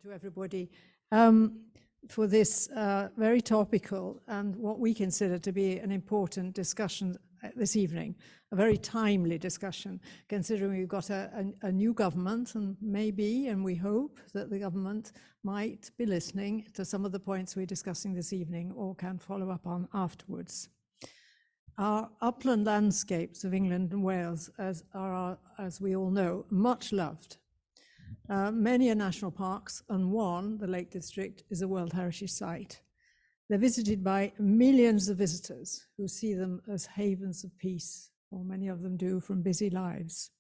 To everybody for this very topical and what we consider to be an important discussion this evening, a very timely discussion, considering we've got a new government, and maybe, and we hope that the government might be listening to some of the points we're discussing this evening or can follow up on afterwards. Our upland landscapes of England and Wales are, as we all know, much loved. Many are national parks, and one, the Lake District, is a World Heritage Site. They're visited by millions of visitors who see them as havens of peace, or many of them do, from busy lives.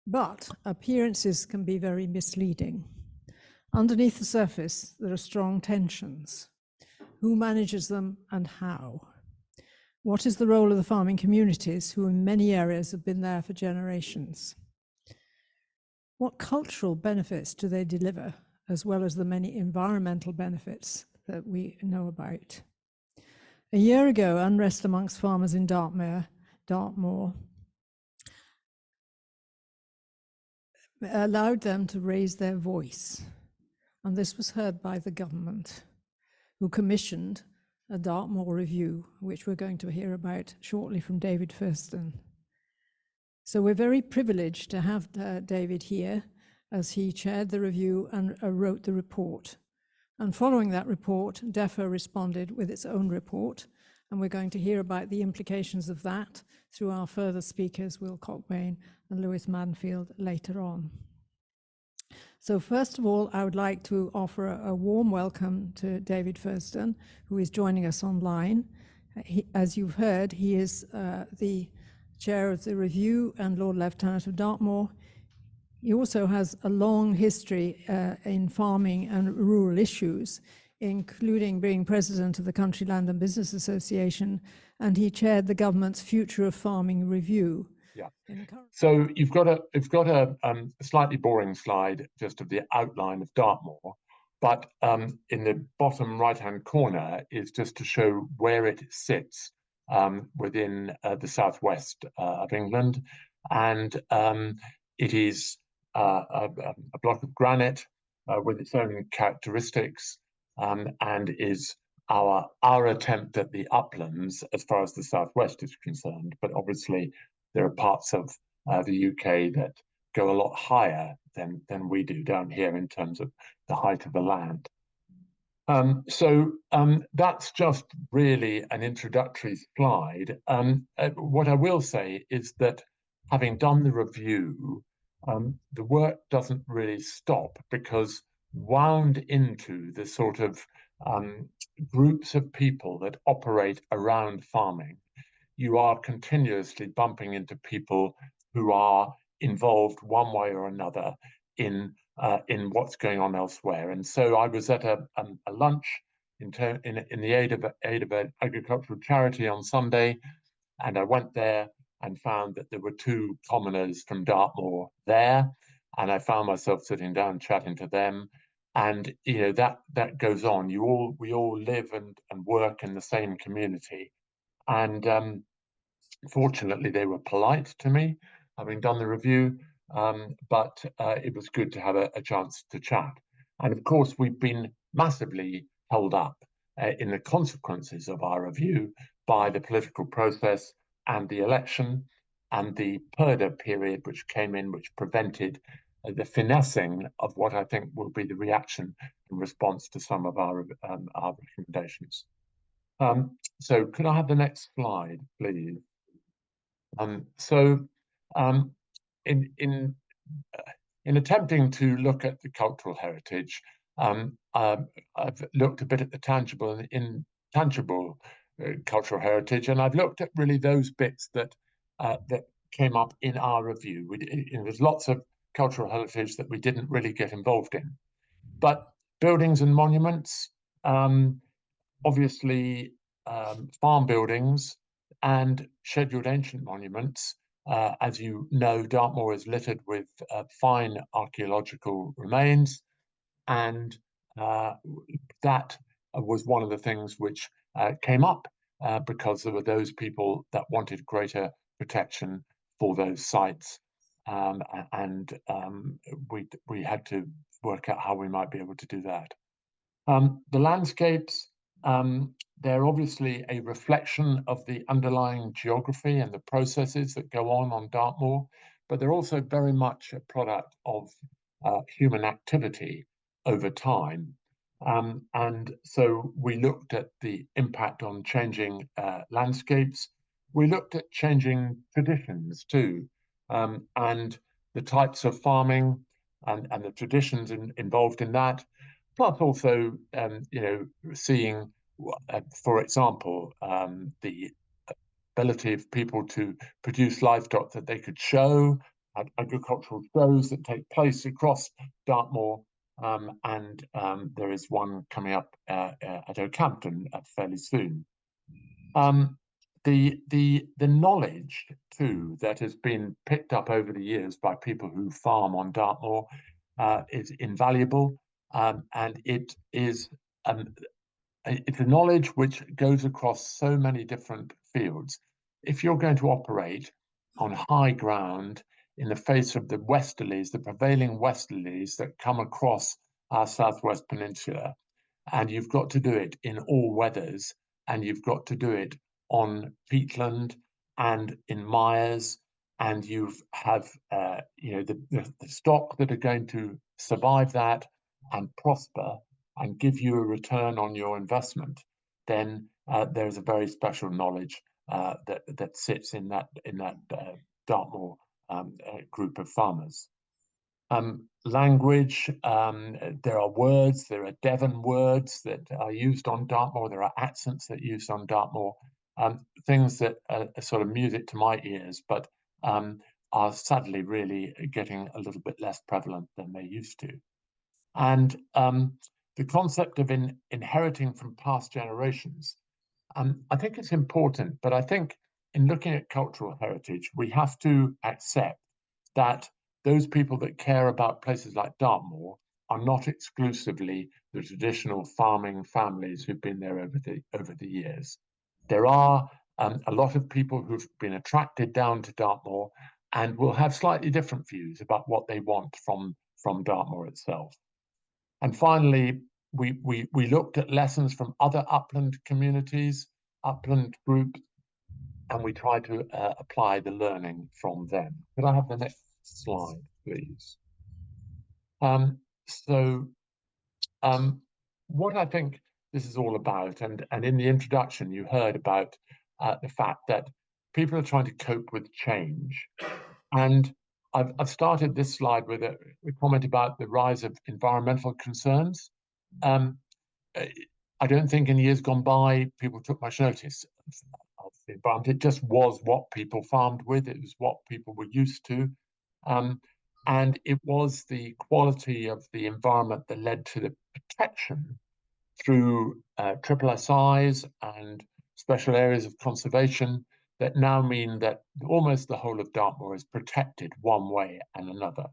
But appearances can be very misleading. Underneath the surface, there are strong tensions. Who manages them and how? What is the role of the farming communities, who in many areas have been there for generations? What cultural benefits do they deliver, as well as the many environmental benefits that we know about? A year ago, unrest amongst farmers in Dartmoor allowed them to raise their voice, and this was heard by the government, who commissioned a Dartmoor review, which we're going to hear about shortly from David Fursdon. So we're very privileged to have David here, as he chaired the review and wrote the report. And following that report, DEFRA responded with its own report, and we're going to hear about the implications of that through our further speakers, Will Cockbain and Lois Mansfield, later on. So first of all, I would like to offer a warm welcome to David Fursdon, who is joining us online. As you've heard, he is the Chair of the Review and Lord Lieutenant of Dartmoor. He also has a long history in farming and rural issues, including being President of the Country Land and Business Association, and he chaired the government's Future of Farming Review. Yeah. So you've got a slightly boring slide just of the outline of Dartmoor, but in the bottom right-hand corner is just to show where it sits within the southwest of England, and it is a block of granite with its own characteristics, and is our attempt at the uplands as far as the southwest is concerned. But obviously, there are parts of the UK that go a lot higher than we do down here in terms of the height of the land. So that's just really an introductory slide. What I will say is that having done the review, the work doesn't really stop, because wound into the sort of groups of people that operate around farming, you are continuously bumping into people who are involved one way or another in what's going on elsewhere. And so I was at a lunch in the aid of an agricultural charity on Sunday, and I went there and found that there were two commoners from Dartmoor there, and I found myself sitting down chatting to them. And you know, that goes on. We all live and work in the same community, and fortunately they were polite to me, having done the review. But it was good to have a chance to chat. And of course, we've been massively held up in the consequences of our review by the political process and the election and the purdah period which came in, which prevented the finessing of what I think will be the reaction in response to some of our recommendations. So could I have the next slide, please? In attempting to look at the cultural heritage, I've looked a bit at the tangible and intangible cultural heritage, and I've looked at really those bits that came up in our review. There's lots of cultural heritage that we didn't really get involved in, but buildings and monuments, obviously farm buildings and scheduled ancient monuments. As you know, Dartmoor is littered with fine archaeological remains, and that was one of the things which came up because there were those people that wanted greater protection for those sites, and we had to work out how we might be able to do that. The landscapes, they're obviously a reflection of the underlying geography and the processes that go on Dartmoor, but they're also very much a product of human activity over time. And so we looked at the impact on changing landscapes. We looked at changing traditions too, and the types of farming and the traditions involved in that. Plus, also, seeing, for example, the ability of people to produce livestock that they could show at agricultural shows that take place across Dartmoor. And there is one coming up at Oakhampton fairly soon. The knowledge too that has been picked up over the years by people who farm on Dartmoor is invaluable. And it's a knowledge which goes across so many different fields. If you're going to operate on high ground in the face of the westerlies, the prevailing westerlies that come across our southwest peninsula, and you've got to do it in all weathers, and you've got to do it on peatland and in mires, and you have the stock that are going to survive that and prosper and give you a return on your investment, then there's a very special knowledge that sits in that Dartmoor group of farmers. Language, there are words, there are Devon words that are used on Dartmoor, there are accents that are used on Dartmoor, things that are sort of music to my ears, but are sadly really getting a little bit less prevalent than they used to. And the concept of inheriting from past generations, I think it's important, but I think in looking at cultural heritage, we have to accept that those people that care about places like Dartmoor are not exclusively the traditional farming families who've been there over the years. There are a lot of people who've been attracted down to Dartmoor and will have slightly different views about what they want from Dartmoor itself. And finally, we looked at lessons from other upland communities, upland groups, and we tried to apply the learning from them. Could I have the next slide, please? What I think this is all about, and in the introduction, you heard about the fact that people are trying to cope with change. And I've started this slide with a comment about the rise of environmental concerns. I don't think in years gone by, people took much notice of the environment. It just was what people farmed with. It was what people were used to. And it was the quality of the environment that led to the protection through triple SIs and special areas of conservation that now mean that almost the whole of Dartmoor is protected one way and another.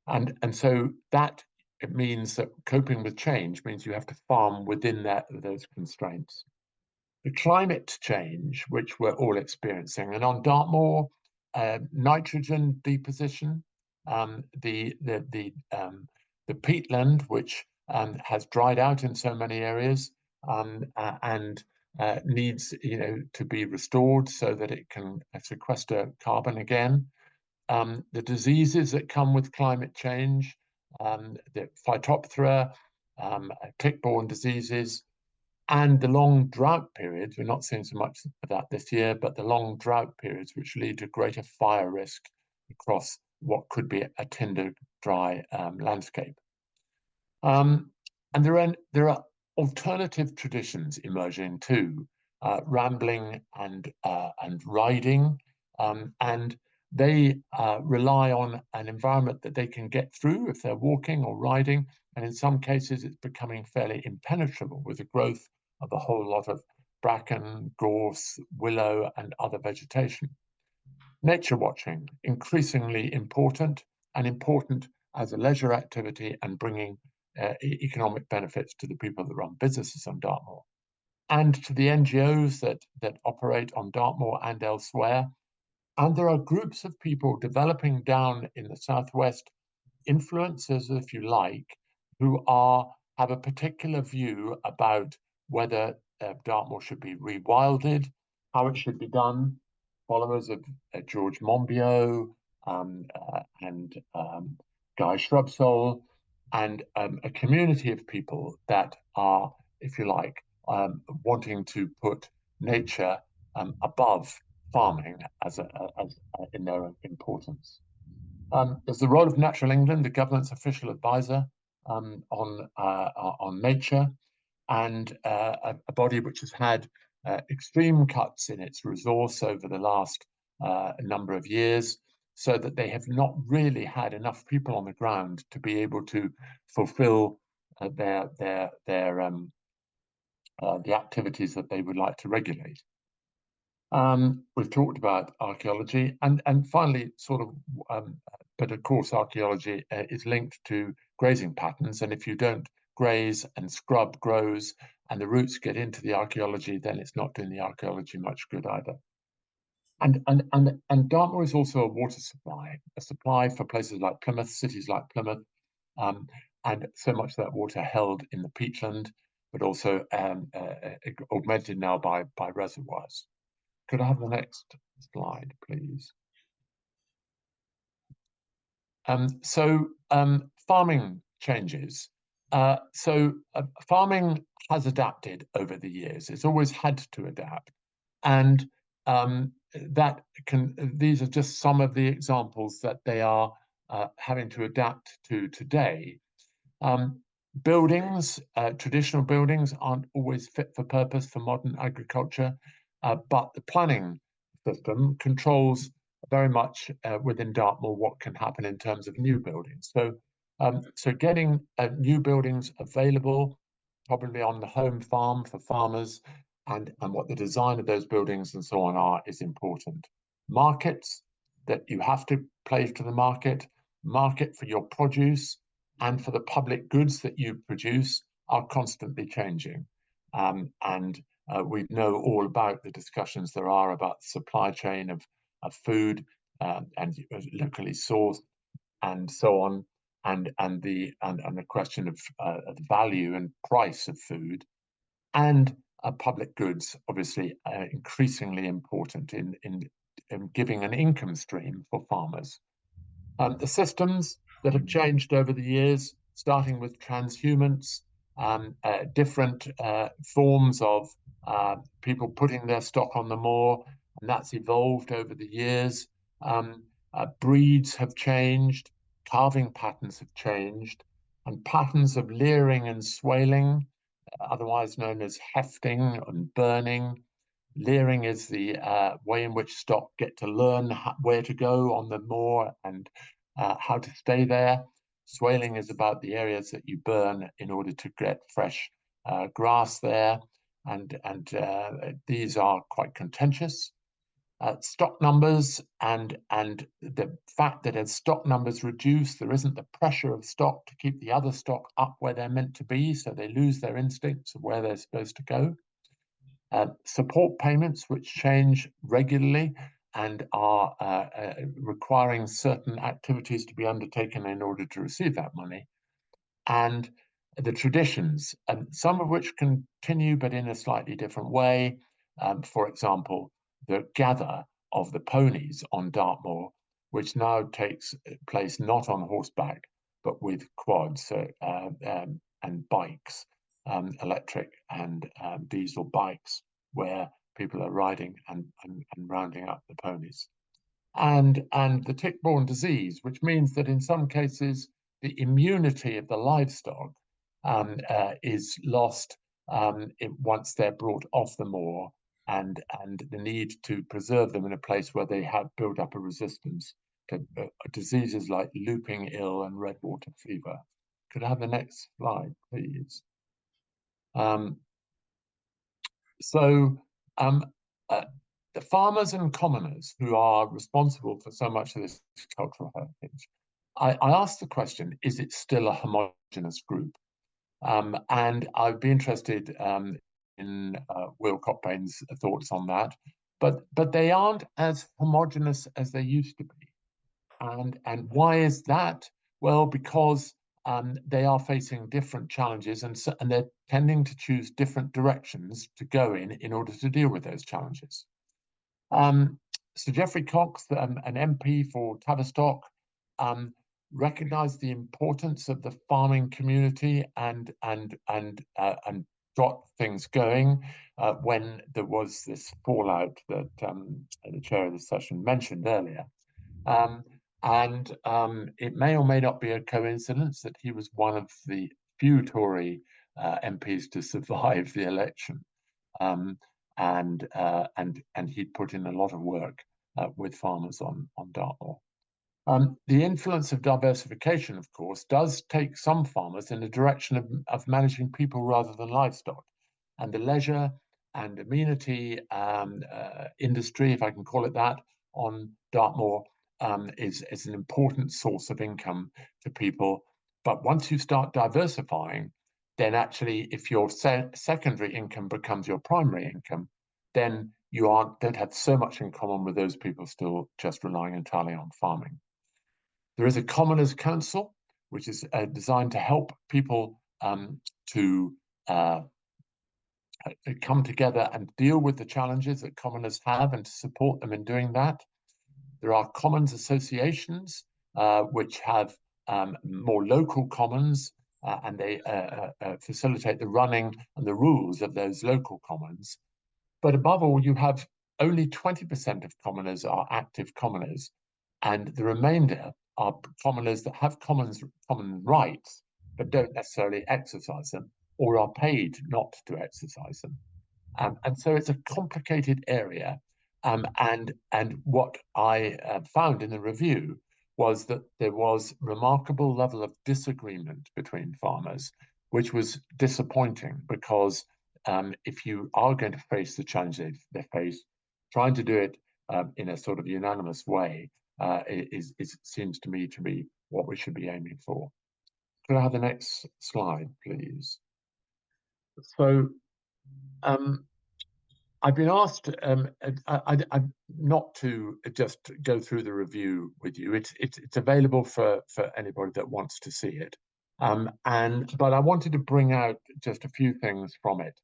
And so that it means that coping with change means you have to farm within those constraints. The climate change, which we're all experiencing, and on Dartmoor, nitrogen deposition, the peatland, which has dried out in so many areas and needs to be restored so that it can sequester carbon again. The diseases that come with climate change, the Phytophthora, tick-borne diseases, and the long drought periods. We're not seeing so much of that this year, but the long drought periods which lead to greater fire risk across what could be a tinder dry landscape. And there are alternative traditions emerging too, rambling and riding, and they rely on an environment that they can get through if they're walking or riding, and in some cases it's becoming fairly impenetrable with the growth of a whole lot of bracken, gorse, willow, and other vegetation. Nature watching, increasingly important, and important as a leisure activity and bringing economic benefits to the people that run businesses on Dartmoor, and to the NGOs that operate on Dartmoor and elsewhere. And there are groups of people developing down in the southwest influencers, if you like, who have a particular view about whether Dartmoor should be rewilded, how it should be done. Followers of George Monbiot and Guy Shrubsole, and a community of people that are, if you like, wanting to put nature above farming as in their importance. There's the role of Natural England, the government's official advisor on nature, and a body which has had extreme cuts in its resource over the last number of years, so that they have not really had enough people on the ground to be able to fulfill the activities that they would like to regulate. We've talked about archaeology, and finally, but of course, archaeology is linked to grazing patterns, and if you don't graze and scrub grows and the roots get into the archaeology, then it's not doing the archaeology much good either. And Dartmoor is also a water supply, a supply for places like Plymouth, cities like Plymouth, and so much of that water held in the peatland, but also augmented now by reservoirs. Could I have the next slide, please? Farming changes. Farming has adapted over the years. It's always had to adapt, and these are just some of the examples that they are having to adapt to today. Buildings, traditional buildings, aren't always fit for purpose for modern agriculture, but the planning system controls very much within Dartmoor what can happen in terms of new buildings. So getting new buildings available, probably on the home farm for farmers, and what the design of those buildings and so on are, is important. Markets, that you have to play to the market for your produce and for the public goods that you produce, are constantly changing. We know all about the discussions there are about the supply chain of food and locally sourced and so on, and the question of the value and price of food, and public goods, obviously increasingly important in giving an income stream for farmers. The systems that have changed over the years, starting with transhumance, different forms of people putting their stock on the moor, and that's evolved over the years. Breeds have changed, calving patterns have changed, and patterns of leering and swaling, otherwise known as hefting and burning. Leering is the way in which stock get to learn where to go on the moor and how to stay there. Swaling is about the areas that you burn in order to get fresh grass there, and these are quite contentious. Stock numbers and the fact that as stock numbers reduce, there isn't the pressure of stock to keep the other stock up where they're meant to be, so they lose their instincts of where they're supposed to go. Support payments, which change regularly and are requiring certain activities to be undertaken in order to receive that money. And the traditions, some of which continue but in a slightly different way. For example, the gather of the ponies on Dartmoor, which now takes place not on horseback, but with quads and bikes, electric and diesel bikes, where people are riding and rounding up the ponies. And the tick-borne disease, which means that in some cases, the immunity of the livestock is lost once they're brought off the moor, and the need to preserve them in a place where they have built up a resistance to diseases like looping ill and redwater fever. Could I have the next slide, please? The farmers and commoners who are responsible for so much of this cultural heritage, I asked the question, is it still a homogenous group? And I'd be interested in Will Cockbain's thoughts on that, but they aren't as homogenous as they used to be. And why is that? Well, because they are facing different challenges, and they're tending to choose different directions to go in order to deal with those challenges. Sir Geoffrey Cox, an MP for Tavistock, recognised the importance of the farming community and got things going when there was this fallout that the chair of the session mentioned earlier. It may or may not be a coincidence that he was one of the few Tory MPs to survive the election. And he'd put in a lot of work with farmers on Dartmoor. The influence of diversification, of course, does take some farmers in the direction of managing people rather than livestock. And the leisure and amenity industry, if I can call it that, on Dartmoor is an important source of income to people. But once you start diversifying, then actually, if your secondary income becomes your primary income, then you don't have so much in common with those people still just relying entirely on farming. There is a Commoners Council, which is designed to help people to come together and deal with the challenges that commoners have and to support them in doing that. There are commons associations, which have more local commons, and they facilitate the running and the rules of those local commons. But above all, you have only 20% of commoners are active commoners, and the remainder are commoners that have common rights, but don't necessarily exercise them or are paid not to exercise them. And so it's a complicated area. And what I found in the review was that there was remarkable level of disagreement between farmers, which was disappointing because if you are going to face the challenge they face, trying to do it in a sort of unanimous way seems to me to be what we should be aiming for. Could I have the next slide, please? So I've been asked not to just go through the review with you. It's available for anybody that wants to see it. But I wanted to bring out just a few things from it.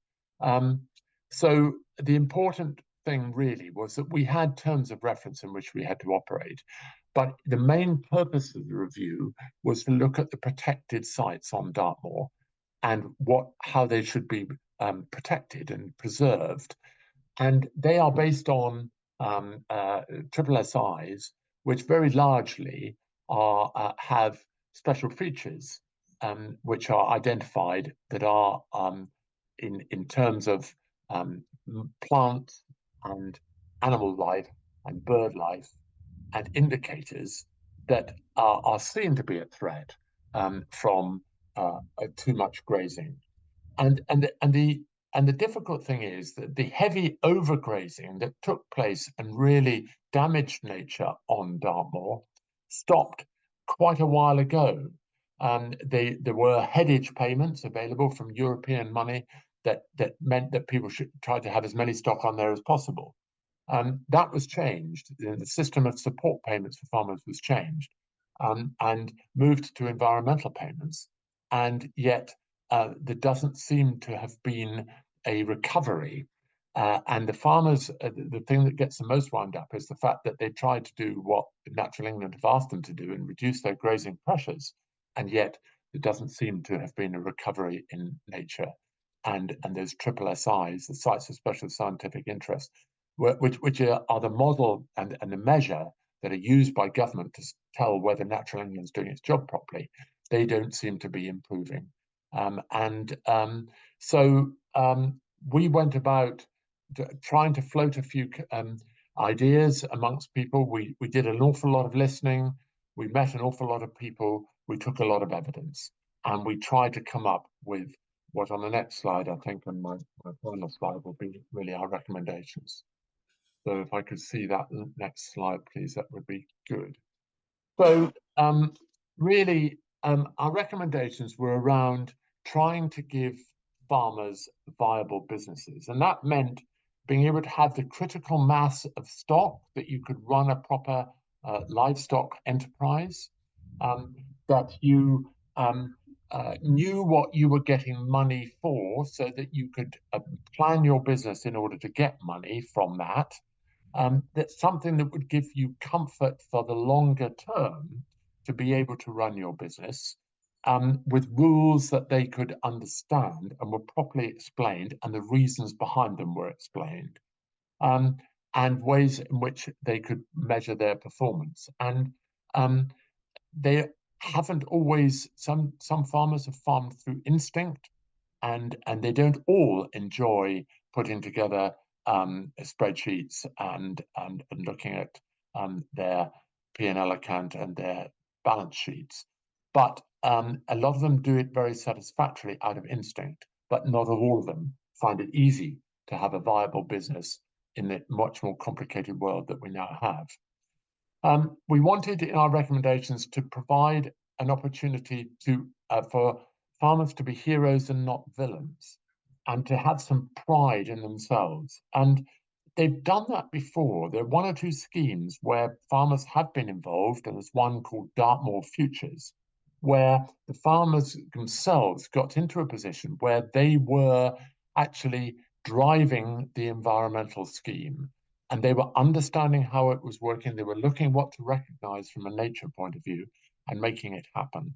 So the important thing really was that we had terms of reference in which we had to operate. But the main purpose of the review was to look at the protected sites on Dartmoor and how they should be protected and preserved. And they are based on triple SIs, which very largely have special features which are identified that are in terms of plant and animal life and bird life and indicators that are seen to be a threat from too much grazing. And the difficult thing is that the heavy overgrazing that took place and really damaged nature on Dartmoor stopped quite a while ago. There were headage payments available from European money that meant that people should try to have as many stock on there as possible. That was changed. The system of support payments for farmers was changed and moved to environmental payments. And yet there doesn't seem to have been a recovery. And the farmers, the thing that gets them most wound up is the fact that they tried to do what Natural England have asked them to do and reduce their grazing pressures. And yet there doesn't seem to have been a recovery in nature. And those triple SIs, the sites of special scientific interest, which are the model and the measure that are used by government to tell whether Natural England is doing its job properly, they don't seem to be improving. So we went about trying to float a few ideas amongst people. We did an awful lot of listening. We met an awful lot of people. We took a lot of evidence. And we tried to come up with what on the next slide, I think, and my final slide will be really our recommendations. So if I could see that next slide, please, that would be good. So really, our recommendations were around trying to give farmers viable businesses. And that meant being able to have the critical mass of stock that you could run a proper livestock enterprise. that you knew what you were getting money for so that you could plan your business in order to get money from that. That's something that would give you comfort for the longer term to be able to run your business with rules that they could understand and were properly explained, and the reasons behind them were explained, and ways in which they could measure their performance. And they haven't always, some farmers have farmed through instinct, and they don't all enjoy putting together spreadsheets and looking at their P&L account and their balance sheets. But a lot of them do it very satisfactorily out of instinct, but not all of them find it easy to have a viable business in the much more complicated world that we now have. We wanted in our recommendations to provide an opportunity to for farmers to be heroes and not villains, and to have some pride in themselves. And they've done that before. There are one or two schemes where farmers have been involved, and there's one called Dartmoor Futures, where the farmers themselves got into a position where they were actually driving the environmental scheme, and they were understanding how it was working. They were looking what to recognize from a nature point of view and making it happen.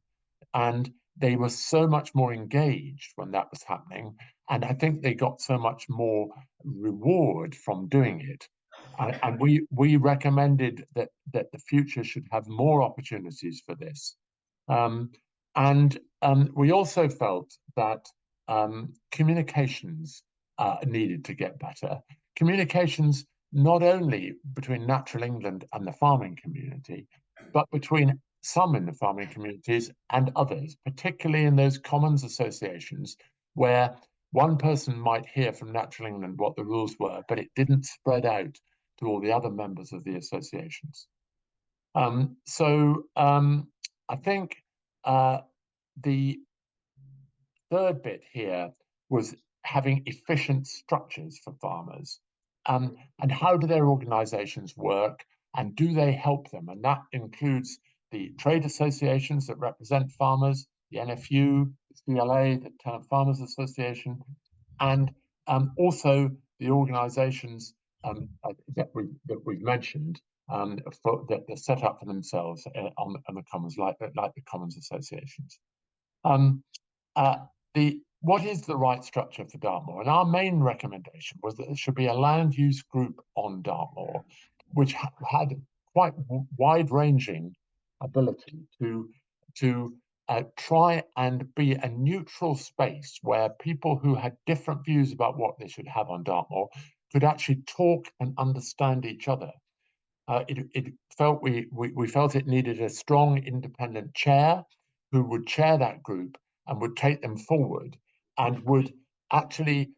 And they were so much more engaged when that was happening. And I think they got so much more reward from doing it. And we recommended that the future should have more opportunities for this. And we also felt that communications needed to get better. Communications not only between Natural England and the farming community, but between some in the farming communities and others, particularly in those commons associations where one person might hear from Natural England what the rules were, but it didn't spread out to all the other members of the associations. I think the third bit here was having efficient structures for farmers. And how do their organizations work, and do they help them? And that includes the trade associations that represent farmers, the NFU, the CLA, the Town Farmers Association, and also the organizations that we've mentioned that are set up for themselves on the commons, like the commons associations. What is the right structure for Dartmoor? And our main recommendation was that there should be a land use group on Dartmoor, which had quite wide-ranging ability to try and be a neutral space where people who had different views about what they should have on Dartmoor could actually talk and understand each other. We felt it needed a strong independent chair who would chair that group and would take them forward, and would actually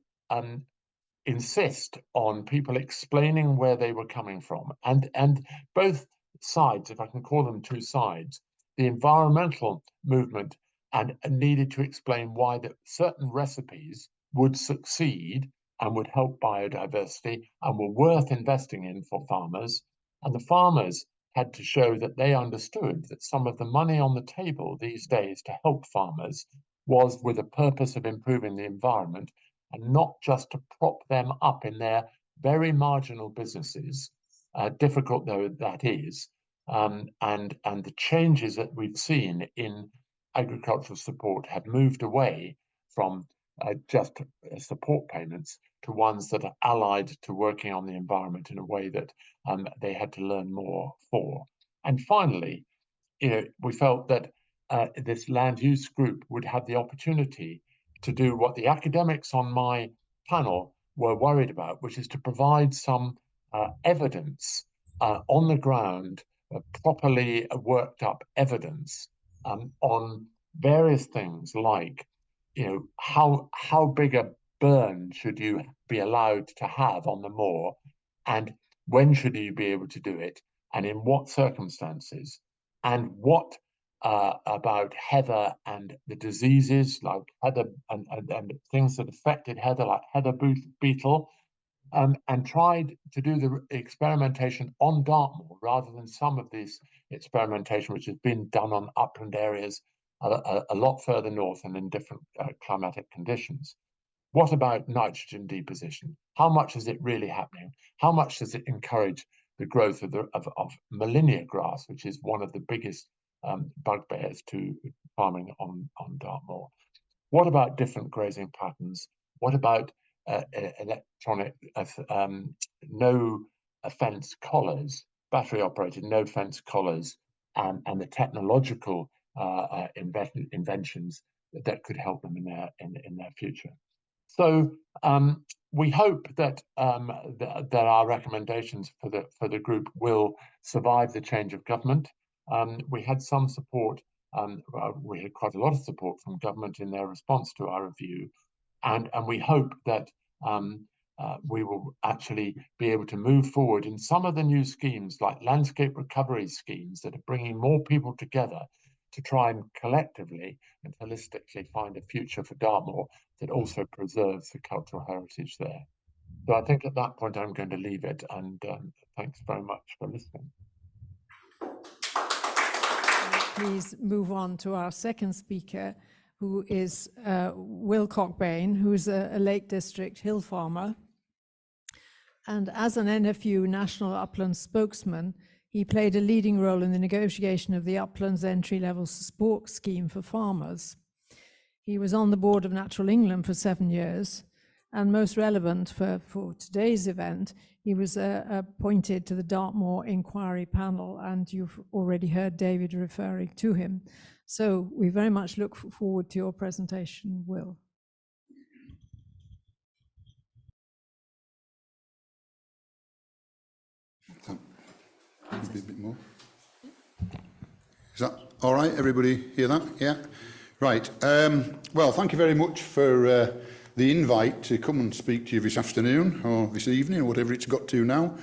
insist on people explaining where they were coming from. And both sides, if I can call them two sides, the environmental movement and needed to explain why that certain recipes would succeed and would help biodiversity and were worth investing in for farmers. And the farmers had to show that they understood that some of the money on the table these days to help farmers was with a purpose of improving the environment, and not just to prop them up in their very marginal businesses, difficult though that is. And the changes that we've seen in agricultural support have moved away from just support payments to ones that are allied to working on the environment in a way that they had to learn more for. And finally, we felt that this land use group would have the opportunity to do what the academics on my panel were worried about, which is to provide some evidence on the ground, properly worked up evidence on various things like, how big a burn should you be allowed to have on the moor, and when should you be able to do it, and in what circumstances, and what about heather and the diseases like heather and things that affected heather, like heather beetle, and tried to do the experimentation on Dartmoor rather than some of this experimentation which has been done on upland areas a lot further north and in different climatic conditions. What about nitrogen deposition? How much is it really happening? How much does it encourage the growth of Molinia grass, which is one of the biggest bugbears to farming on Dartmoor? What about different grazing patterns? What about electronic no fence collars, battery operated no fence collars, and the technological inventions that could help them in their future? So we hope that that our recommendations for the group will survive the change of government. We had some support. We had quite a lot of support from government in their response to our review, and we hope that we will actually be able to move forward in some of the new schemes, like landscape recovery schemes, that are bringing more people together to try and collectively and holistically find a future for Dartmoor that also preserves the cultural heritage there. So I think at that point I'm going to leave it, and thanks very much for listening. Please move on to our second speaker, who is Will Cockbain, who is a Lake District hill farmer. And as an NFU National Upland spokesman, he played a leading role in the negotiation of the Upland's entry-level support scheme for farmers. He was on the board of Natural England for 7 years, and most relevant for today's event, he was appointed to the Dartmoor Inquiry Panel, and you've already heard David referring to him. So we very much look forward to your presentation, Will. Maybe a bit more. Is that all right? Everybody hear that? Yeah? Right. Well, thank you very much for the invite to come and speak to you this afternoon or this evening or whatever it's got to now.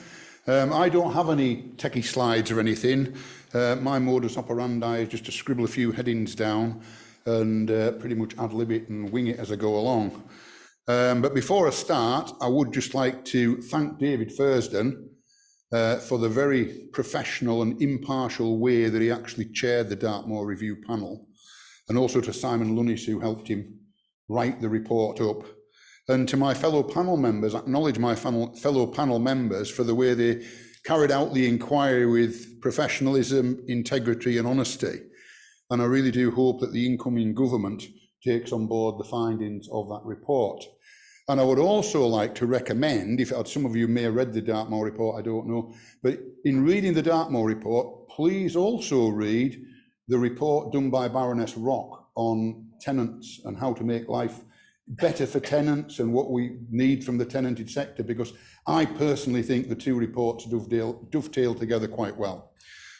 I don't have any techie slides or anything. My modus operandi is just to scribble a few headings down and pretty much ad-lib it and wing it as I go along. But before I start, I would just like to thank David Fursdon for the very professional and impartial way that he actually chaired the Dartmoor Review panel, and also to Simon Lunnis, who helped him write the report up. And to my fellow panel members, acknowledge my fellow panel members for the way they carried out the inquiry with professionalism, integrity and honesty. And I really do hope that the incoming government takes on board the findings of that report. And I would also like to recommend, if some of you may have read the Dartmoor report, I don't know, but in reading the Dartmoor report, please also read the report done by Baroness Rock on tenants and how to make life better for tenants and what we need from the tenanted sector, because I personally think the two reports dovetail together quite well.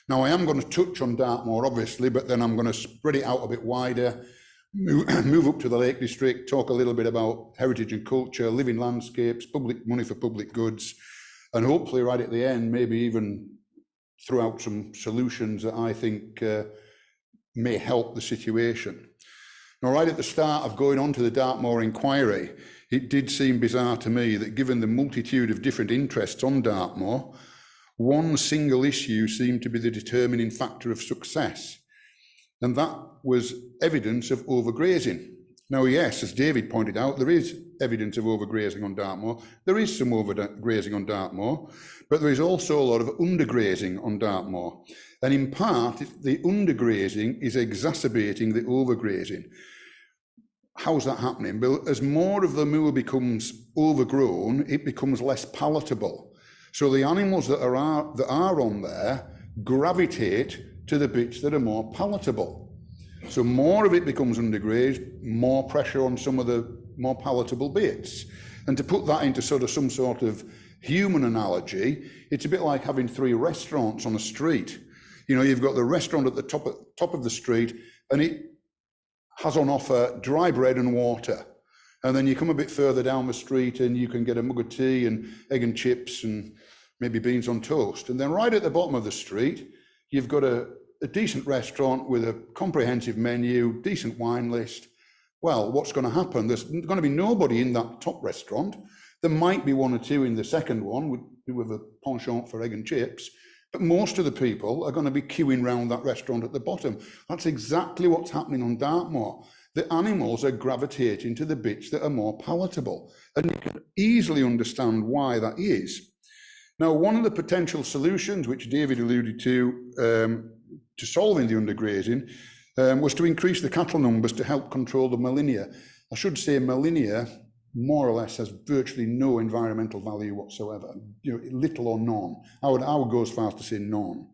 Now, I am going to touch on Dartmoor, obviously, but then I'm going to spread it out a bit wider, move up to the Lake District, talk a little bit about heritage and culture, living landscapes, public money for public goods, and hopefully right at the end, maybe even throw out some solutions that I think may help the situation. Now, right at the start of going on to the Dartmoor inquiry, it did seem bizarre to me that given the multitude of different interests on Dartmoor, one single issue seemed to be the determining factor of success. And that was evidence of overgrazing. Now, yes, as David pointed out, there is evidence of overgrazing on Dartmoor. There is some overgrazing on Dartmoor, but there is also a lot of undergrazing on Dartmoor. And in part, the undergrazing is exacerbating the overgrazing. How's that happening? Well, as more of the moor becomes overgrown, it becomes less palatable. So the animals that are on there gravitate to the bits that are more palatable. So more of it becomes undergrazed, more pressure on some of the more palatable bits. And to put that into some sort of human analogy, it's a bit like having 3 restaurants on a street. You know, you've got the restaurant at the top of the street, and it has on offer dry bread and water. And then you come a bit further down the street and you can get a mug of tea and egg and chips and maybe beans on toast. And then right at the bottom of the street, you've got a decent restaurant with a comprehensive menu, decent wine list. Well, what's going to happen? There's going to be nobody in that top restaurant. There might be one or two in the second one with a penchant for egg and chips, but most of the people are going to be queuing round that restaurant at the bottom. That's exactly what's happening on Dartmoor. The animals are gravitating to the bits that are more palatable, and you can easily understand why that is. Now, one of the potential solutions, which David alluded to solving the undergrazing, was to increase the cattle numbers to help control the millennia. I should say millennia more or less has virtually no environmental value whatsoever, little or none. I would go as far as to say none.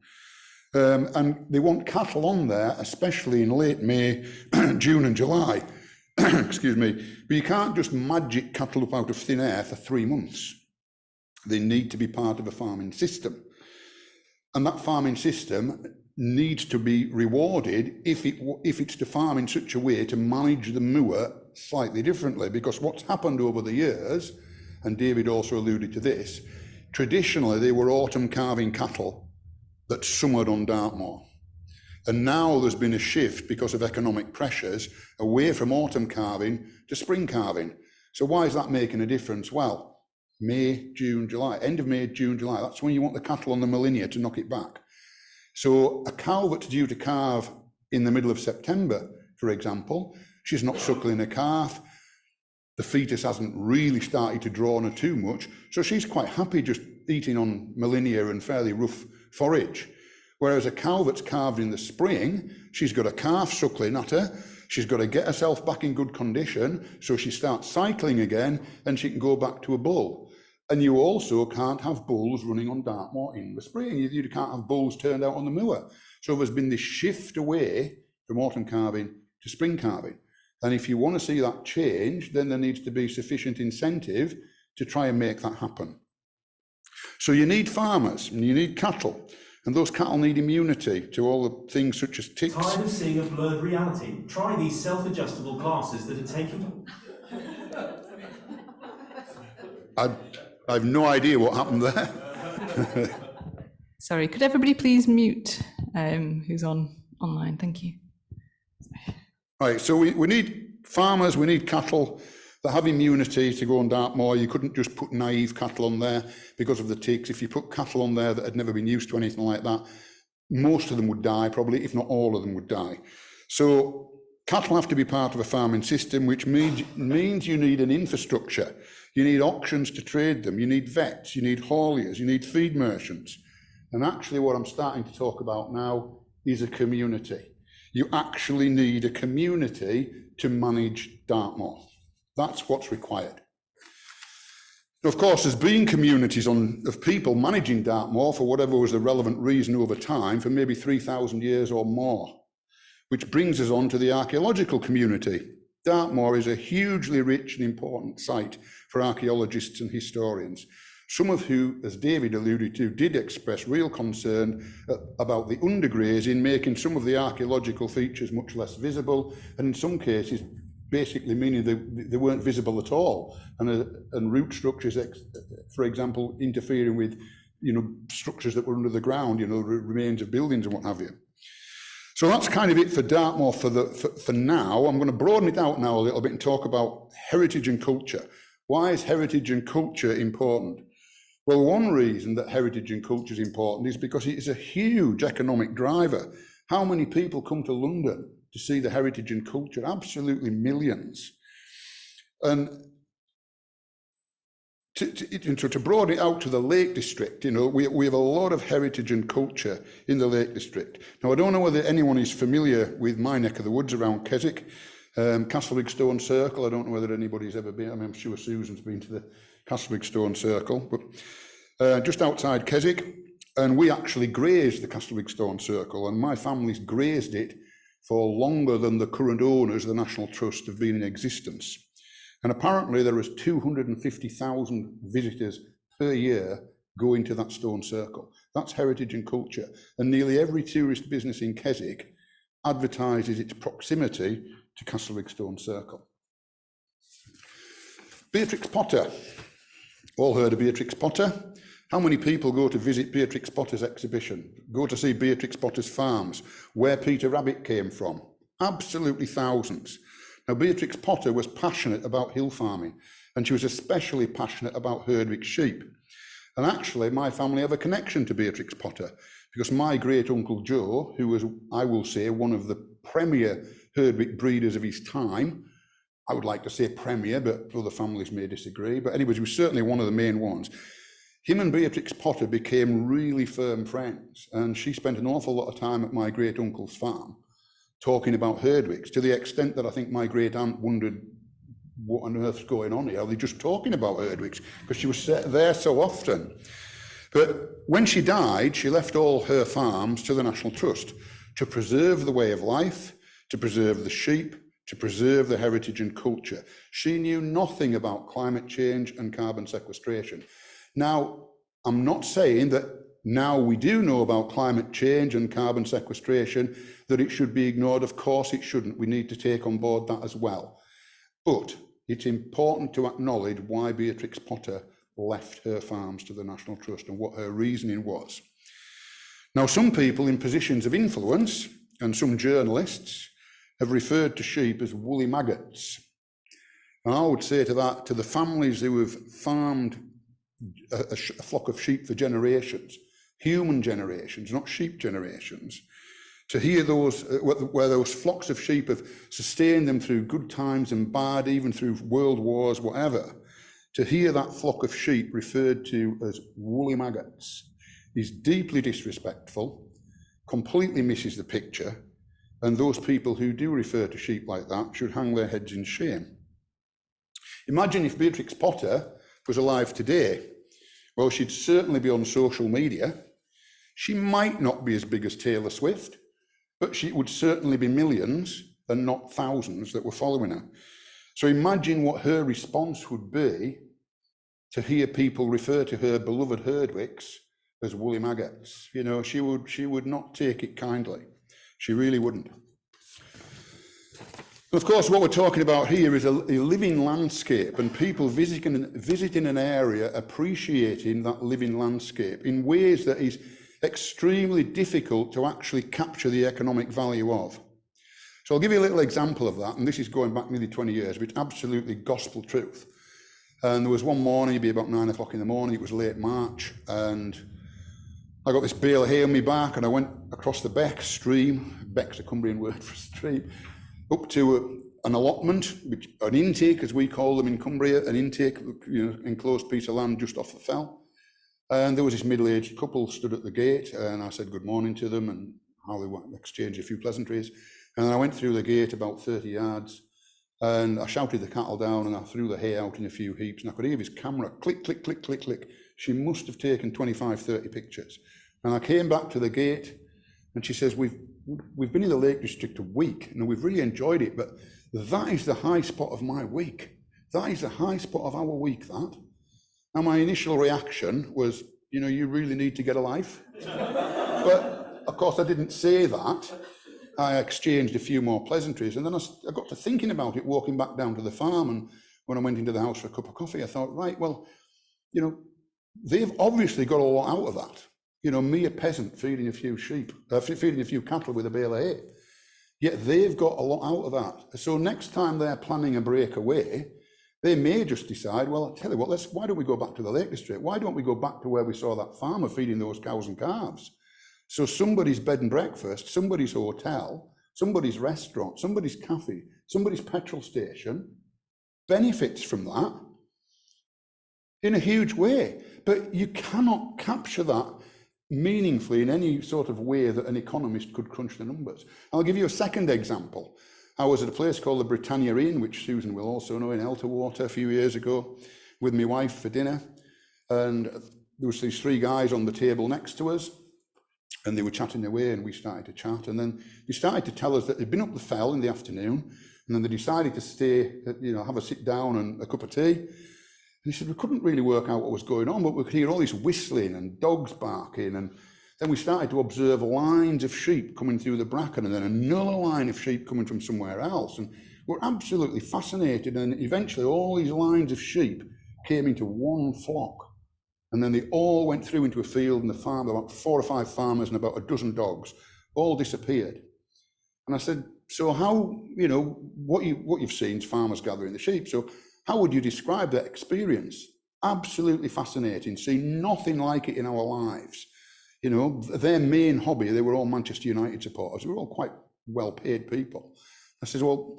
And they want cattle on there, especially in late May, June and July. Excuse me. But you can't just magic cattle up out of thin air for 3 months. They need to be part of a farming system. And that farming system needs to be rewarded if it's to farm in such a way to manage the moor slightly differently. Because what's happened over the years, and David also alluded to this, traditionally they were autumn calving cattle that summered on Dartmoor. And now there's been a shift because of economic pressures away from autumn calving to spring calving. So why is that making a difference? Well, May, June, July, end of May, June, July, that's when you want the cattle on the millennia to knock it back. So a cow that's due to calve in the middle of September, for example, she's not suckling a calf, the fetus hasn't really started to draw on her too much, so she's quite happy just eating on millennia and fairly rough forage. Whereas a cow that's calved in the spring, she's got a calf suckling at her, she's got to get herself back in good condition, so she starts cycling again, and she can go back to a bull. And you also can't have bulls running on Dartmoor in the spring. You can't have bulls turned out on the moor. So there's been this shift away from autumn calving to spring calving. And if you want to see that change, then there needs to be sufficient incentive to try and make that happen. So you need farmers and you need cattle, and those cattle need immunity to all the things such as ticks. Tired of seeing a blurred reality? Try these self-adjustable glasses that are taking... I have no idea what happened there. Sorry, could everybody please mute who's online? Thank you. Right, so we need farmers, we need cattle that have immunity to go on Dartmoor. You couldn't just put naive cattle on there because of the ticks. If you put cattle on there that had never been used to anything like that, most of them would die, probably, if not all of them would die. So cattle have to be part of a farming system, which means you need an infrastructure. You need auctions to trade them. You need vets, you need hauliers, you need feed merchants. And actually what I'm starting to talk about now is a community. You actually need a community to manage Dartmoor. That's what's required. Of course, there's been communities of people managing Dartmoor for whatever was the relevant reason over time for maybe 3,000 years or more, which brings us on to the archaeological community. Dartmoor is a hugely rich and important site for archaeologists and historians, some of who, as David alluded to, did express real concern about the undergrazing, making some of the archaeological features much less visible, and in some cases basically meaning they weren't visible at all, and root structures, for example, interfering with structures that were under the ground, remains of buildings and what have you. So that's kind of it for Dartmoor for now. I'm going to broaden it out now a little bit and talk about heritage and culture. Why is heritage and culture important? Well, one reason that heritage and culture is important is because it is a huge economic driver. How many people come to London to see the heritage and culture? Absolutely millions. And to broaden it out to the Lake District, we have a lot of heritage and culture in the Lake District. Now, I don't know whether anyone is familiar with my neck of the woods around Keswick, Castlewig Stone Circle. I don't know whether anybody's ever been. I mean, I'm sure Susan's been to the Castlewig Stone Circle, but just outside Keswick, and we actually grazed the Castlewig Stone Circle, and my family's grazed it for longer than the current owners of the National Trust have been in existence. And apparently there is 250,000 visitors per year going to that stone circle. That's heritage and culture. And nearly every tourist business in Keswick advertises its proximity to Castlewig Stone Circle. Beatrix Potter. All heard of Beatrix Potter? How many people go to visit Beatrix Potter's exhibition? Go to see Beatrix Potter's farms, where Peter Rabbit came from? Absolutely thousands. Now, Beatrix Potter was passionate about hill farming, and she was especially passionate about Herdwick sheep. And actually, my family have a connection to Beatrix Potter, because my great-uncle Joe, who was, I will say, one of the premier Herdwick breeders of his time, I would like to say premier, but other families may disagree, but anyways, he was certainly one of the main ones. Him and Beatrix Potter became really firm friends, and she spent an awful lot of time at my great-uncle's farm talking about Herdwicks, to the extent that I think my great-aunt wondered what on earth's going on here. Are they just talking about Herdwicks? Because she was there so often. But when she died, she left all her farms to the National Trust to preserve the way of life, to preserve the sheep, to preserve the heritage and culture. She knew nothing about climate change and carbon sequestration. Now, I'm not saying that now we do know about climate change and carbon sequestration, that it should be ignored. Of course it shouldn't. We need to take on board that as well. But it's important to acknowledge why Beatrix Potter left her farms to the National Trust and what her reasoning was. Now, some people in positions of influence and some journalists have referred to sheep as woolly maggots. And I would say to that, to the families who have farmed a flock of sheep for generations, human generations, not sheep generations, to hear those, where those flocks of sheep have sustained them through good times and bad, even through world wars, whatever, to hear that flock of sheep referred to as woolly maggots is deeply disrespectful, completely misses the picture, and those people who do refer to sheep like that should hang their heads in shame. Imagine if Beatrix Potter was alive today. Well, she'd certainly be on social media. She might not be as big as Taylor Swift, but she would certainly be millions and not thousands that were following her. So imagine what her response would be to hear people refer to her beloved Herdwicks as woolly maggots. You know, she would not take it kindly. She really wouldn't. Of course, what we're talking about here is a living landscape, and people visiting an area, appreciating that living landscape in ways that is extremely difficult to actually capture the economic value of. So I'll give you a little example of that, and this is going back nearly 20 years, but it's absolutely gospel truth. And there was one morning, it'd be about 9 o'clock in the morning, it was late March, and I got this bale of hay on my back, and I went across the Beck stream, Beck's a Cumbrian word for stream, up to an allotment, an intake as we call them in Cumbria, an intake, enclosed piece of land just off the fell. And there was this middle-aged couple stood at the gate, and I said good morning to them and how they exchanged a few pleasantries. And then I went through the gate about 30 yards, and I shouted the cattle down, and I threw the hay out in a few heaps, and I could hear his camera click, click, click, click, click. She must have taken 25, 30 pictures. And I came back to the gate, and she says, we've been in the Lake District a week, and we've really enjoyed it, but that is the high spot of my week. That is the high spot of our week, that. Now, my initial reaction was, you really need to get a life. But, of course, I didn't say that. I exchanged a few more pleasantries, and then I got to thinking about it, walking back down to the farm, and when I went into the house for a cup of coffee, I thought, right, well, they've obviously got a lot out of that. Me, a peasant, feeding a few sheep, feeding a few cattle with a bale of hay. Yet they've got a lot out of that. So next time they're planning a breakaway, they may just decide, well, I'll tell you what, why don't we go back to the Lake District? Why don't we go back to where we saw that farmer feeding those cows and calves? So somebody's bed and breakfast, somebody's hotel, somebody's restaurant, somebody's cafe, somebody's petrol station benefits from that in a huge way. But you cannot capture that meaningfully in any sort of way that an economist could crunch the numbers. I'll give you a second example. I was at a place called the Britannia Inn, which Susan will also know, in Elterwater a few years ago, with my wife for dinner. And there was these three guys on the table next to us, and they were chatting away, and we started to chat. And then they started to tell us that they'd been up the fell in the afternoon, and then they decided to stay, have a sit down and a cup of tea. And he said, we couldn't really work out what was going on, but we could hear all this whistling and dogs barking. And then we started to observe lines of sheep coming through the bracken, and then another line of sheep coming from somewhere else. And we're absolutely fascinated. And eventually all these lines of sheep came into one flock. And then they all went through into a field, and the farm, about 4 or 5 farmers and about a dozen dogs, all disappeared. And I said, so how, what you've seen is farmers gathering the sheep. So How would you describe that experience? Absolutely fascinating, seen nothing like it in our lives. You know, their main hobby, they were all Manchester United supporters. They were all quite well-paid people. I said, well,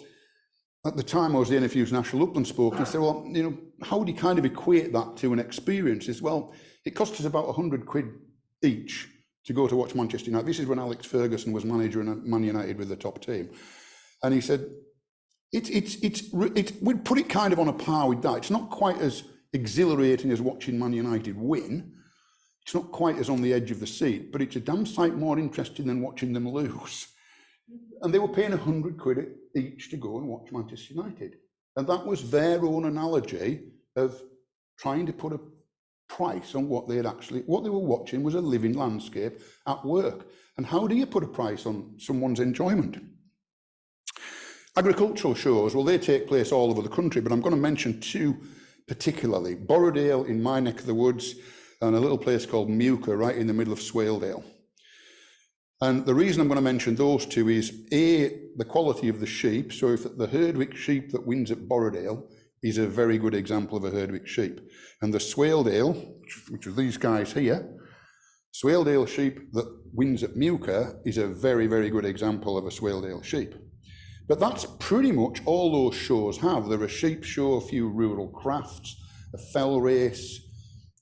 at the time I was the NFU's national Upland spokesman. I said, well, you know, how would you kind of equate that to an experience? He said, well, it cost us about £100 each to go to watch Manchester United. This is when Alex Ferguson was manager in Man United with the top team. And he said, we'd put it kind of on a par with that. It's not quite as exhilarating as watching Man United win. It's not quite as on the edge of the seat, but it's a damn sight more interesting than watching them lose. And they were paying £100 each to go and watch Manchester United. And that was their own analogy of trying to put a price on what they were watching was a living landscape at work. And how do you put a price on someone's enjoyment? Agricultural shows, well, they take place all over the country, but I'm going to mention two particularly. Borrowdale in my neck of the woods, and a little place called Muka right in the middle of Swaledale. And the reason I'm going to mention those two is A, the quality of the sheep. So if the Herdwick sheep that wins at Borrowdale is a very good example of a Herdwick sheep. And the Swaledale, which are these guys here, Swaledale sheep that wins at Muka is a very, very good example of a Swaledale sheep. But that's pretty much all those shows have. They're a sheep show, a few rural crafts, a fell race,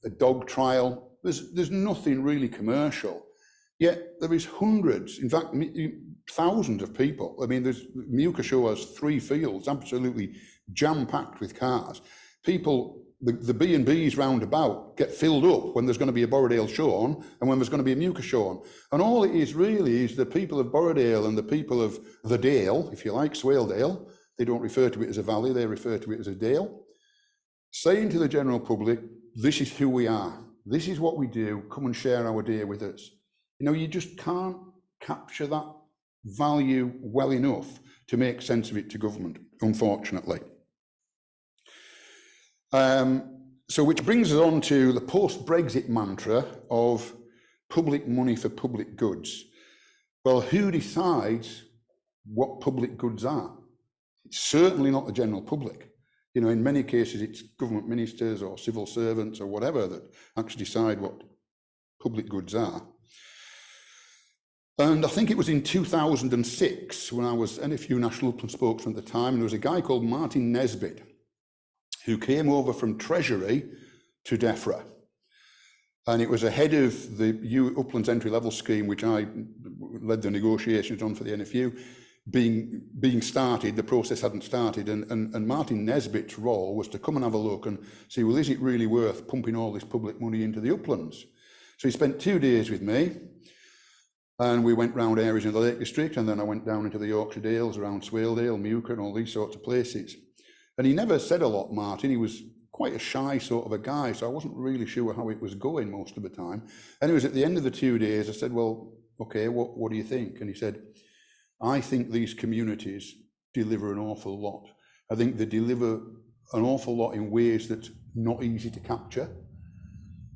a dog trial. There's nothing really commercial. Yet there is hundreds, in fact, thousands of people. I mean, Muka show has 3 fields, absolutely jam-packed with cars. People, the B&Bs roundabout get filled up when there's going to be a Borrowdale show on and when there's going to be a Muka show on. And all it is really is the people of Borrowdale and the people of the Dale, if you like, Swaledale, they don't refer to it as a valley, they refer to it as a dale, saying to the general public, this is who we are, this is what we do, come and share our day with us. You know, you just can't capture that value well enough to make sense of it to government, unfortunately. So which brings us on to the post-Brexit mantra of public money for public goods. Well, who decides what public goods are? It's certainly not the general public. You know, in many cases, it's government ministers or civil servants or whatever that actually decide what public goods are. And I think it was in 2006 when I was NFU National Upland spokesman at the time, and there was a guy called Martin Nesbitt who came over from Treasury to DEFRA. And it was ahead of the Uplands entry-level scheme, which I led the negotiations on for the NFU, being started. The process hadn't started, and Martin Nesbitt's role was to come and have a look and see, well, is it really worth pumping all this public money into the Uplands? So he spent 2 days with me, and we went round areas in the Lake District, and then I went down into the Yorkshire Dales, around Swaledale, Muka, and all these sorts of places. And he never said a lot, Martin. He was quite a shy sort of a guy, so I wasn't really sure how it was going most of the time. And it was at the end of the 2 days, I said, well, okay, what do you think? And he said, I think these communities deliver an awful lot. I think they deliver an awful lot in ways that's not easy to capture.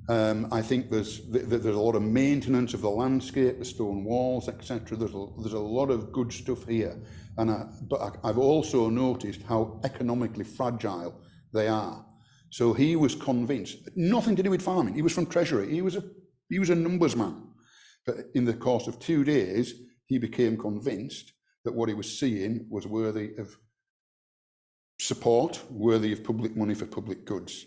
I think there's a lot of maintenance of the landscape, the stone walls, etc. There's a lot of good stuff here, but I've also noticed how economically fragile they are. So he was convinced, nothing to do with farming. He was from Treasury. He was a numbers man, but in the course of 2 days, he became convinced that what he was seeing was worthy of support, worthy of public money for public goods.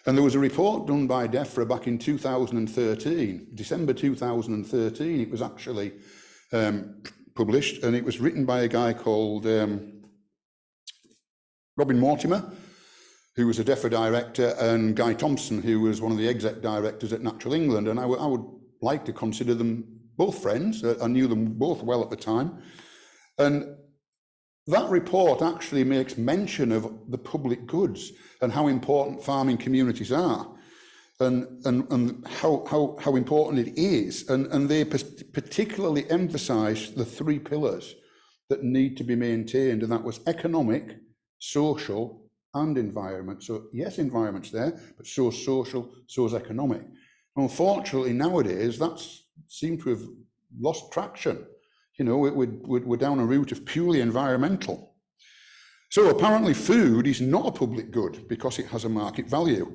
And there was a report done by DEFRA back in 2013, December 2013, it was actually published, and it was written by a guy called Robin Mortimer, who was a DEFRA director, and Guy Thompson, who was one of the exec directors at Natural England. And I would like to consider them both friends. I knew them both well at the time. And that report actually makes mention of the public goods and how important farming communities are, and how important it is. And they particularly emphasise the 3 pillars that need to be maintained, and that was economic, social, and environment. So yes, environment's there, but so's social, so's economic. Unfortunately, nowadays, that's seemed to have lost traction. You know, we're down a route of purely environmental. So apparently food is not a public good because it has a market value.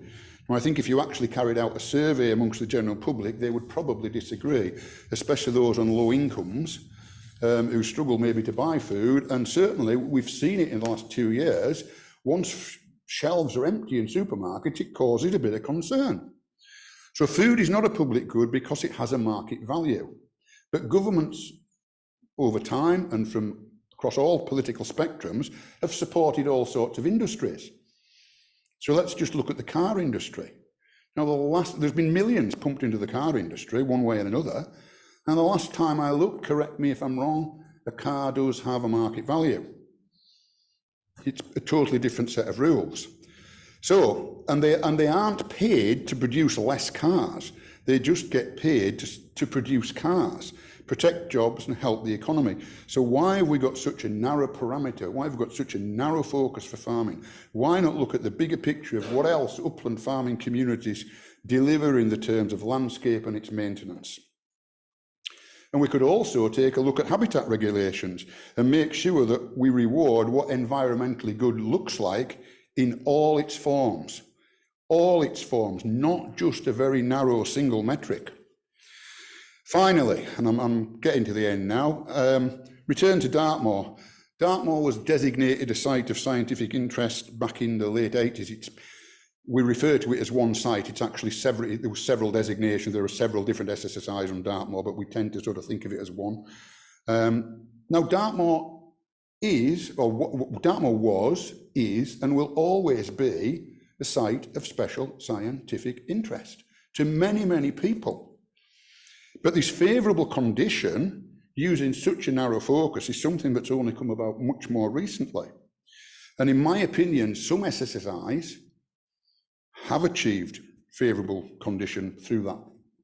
And I think if you actually carried out a survey amongst the general public, they would probably disagree, especially those on low incomes who struggle maybe to buy food. And certainly we've seen it in the last 2 years. Once shelves are empty in supermarkets, it causes a bit of concern. So food is not a public good because it has a market value. But governments over time and from across all political spectrums have supported all sorts of industries. So let's just look at the car industry. Now, there's been millions pumped into the car industry one way or another. And the last time I looked, correct me if I'm wrong, a car does have a market value. It's a totally different set of rules. So, and they aren't paid to produce less cars. They just get paid to produce cars, protect jobs and help the economy. So why have we got such a narrow parameter? Why have we got such a narrow focus for farming? Why not look at the bigger picture of what else upland farming communities deliver in the terms of landscape and its maintenance? And we could also take a look at habitat regulations and make sure that we reward what environmentally good looks like in all its forms, not just a very narrow single metric. Finally, and I'm getting to the end now, return to Dartmoor. Dartmoor was designated a site of scientific interest back in the late 80s. We refer to it as one site. It's actually there were several designations. There are several different SSSIs on Dartmoor, but we tend to sort of think of it as one. Now, Dartmoor was, is, and will always be a site of special scientific interest to many, many people. But this favourable condition, using such a narrow focus, is something that's only come about much more recently. And in my opinion, some SSSIs have achieved favourable condition through that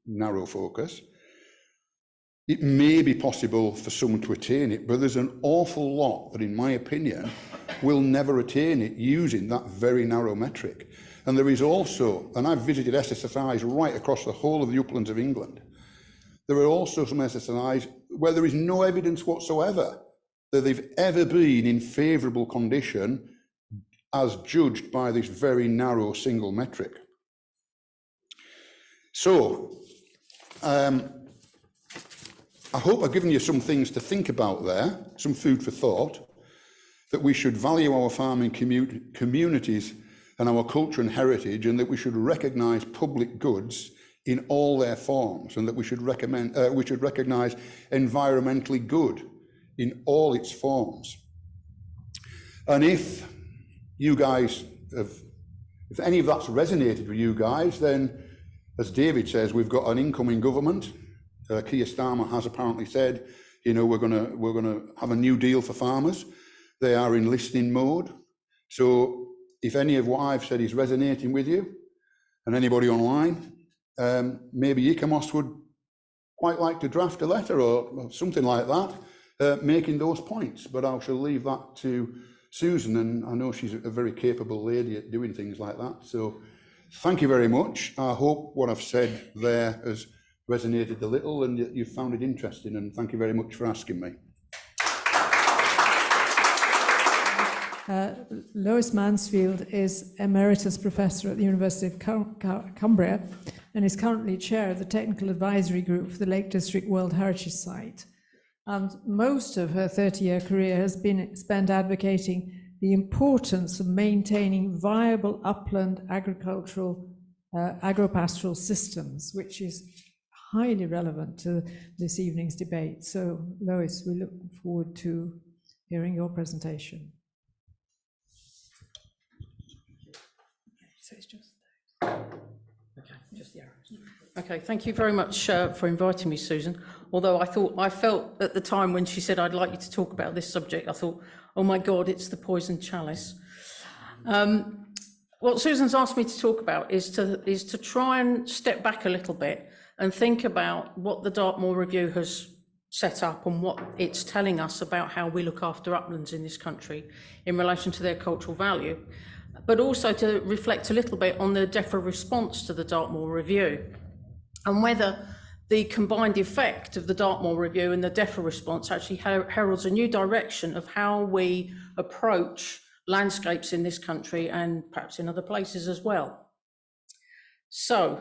narrow focus. It may be possible for someone to attain it, but there's an awful lot that, in my opinion, will never attain it using that very narrow metric. And there is also, and I've visited SSSIs right across the whole of the uplands of England, there are also some SSSIs where there is no evidence whatsoever that they've ever been in favourable condition as judged by this very narrow single metric. So, I hope I've given you some things to think about there, some food for thought, that we should value our farming communities and our culture and heritage, and that we should recognise public goods in all their forms, and that we should recognise environmentally good in all its forms. And if you guys if any of that's resonated with you guys, then, as David says, we've got an incoming government. Keir Starmer has apparently said, you know, we're gonna have a new deal for farmers. They are in listening mode. So if any of what I've said is resonating with you, and anybody online, maybe ICOMOS would quite like to draft a letter or something like that, making those points. But I shall leave that to Susan, and I know she's a very capable lady at doing things like that. So thank you very much. I hope what I've said there has resonated a little and you found it interesting, and thank you very much for asking me. Lois Mansfield is Emeritus Professor at the University of Cumbria and is currently chair of the Technical Advisory Group for the Lake District World Heritage Site. And most of her 30-year career has been spent advocating the importance of maintaining viable upland agricultural, agropastoral systems, which is highly relevant to this evening's debate. So, Lois, we look forward to hearing your presentation. So it's just the arrows. Okay, thank you very much for inviting me, Susan. Although I felt at the time when she said I'd like you to talk about this subject, I thought, oh my God, it's the poison chalice. What Susan's asked me to talk about is to try and step back a little bit and think about what the Dartmoor Review has set up and what it's telling us about how we look after uplands in this country in relation to their cultural value, but also to reflect a little bit on the DEFRA response to the Dartmoor Review and whether the combined effect of the Dartmoor Review and the DEFRA response actually heralds a new direction of how we approach landscapes in this country and perhaps in other places as well. So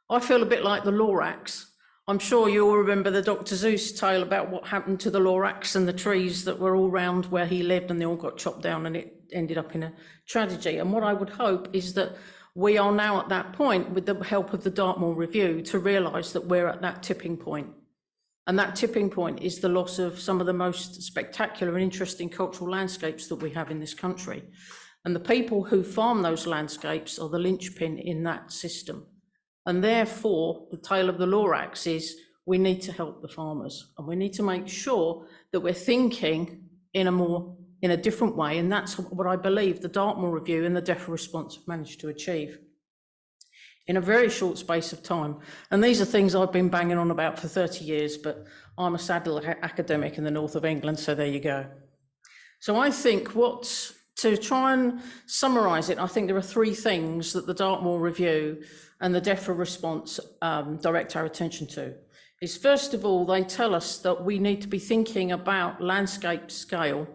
I feel a bit like the Lorax. I'm sure you all remember the Dr. Seuss tale about what happened to the Lorax and the trees that were all round where he lived, and they all got chopped down and it ended up in a tragedy. And what I would hope is that we are now at that point, with the help of the Dartmoor Review, to realise that we're at that tipping point. And that tipping point is the loss of some of the most spectacular and interesting cultural landscapes that we have in this country. And the people who farm those landscapes are the linchpin in that system. And therefore, the tale of the Lorax is we need to help the farmers, and we need to make sure that we're thinking in a different way. And that's what I believe the Dartmoor Review and the DEFRA response have managed to achieve in a very short space of time. And these are things I've been banging on about for 30 years, but I'm a sad little academic in the north of England, so there you go. So I think to try and summarise it, I think there are three things that the Dartmoor Review and the DEFRA response direct our attention to. Is first of all, they tell us that we need to be thinking about landscape scale,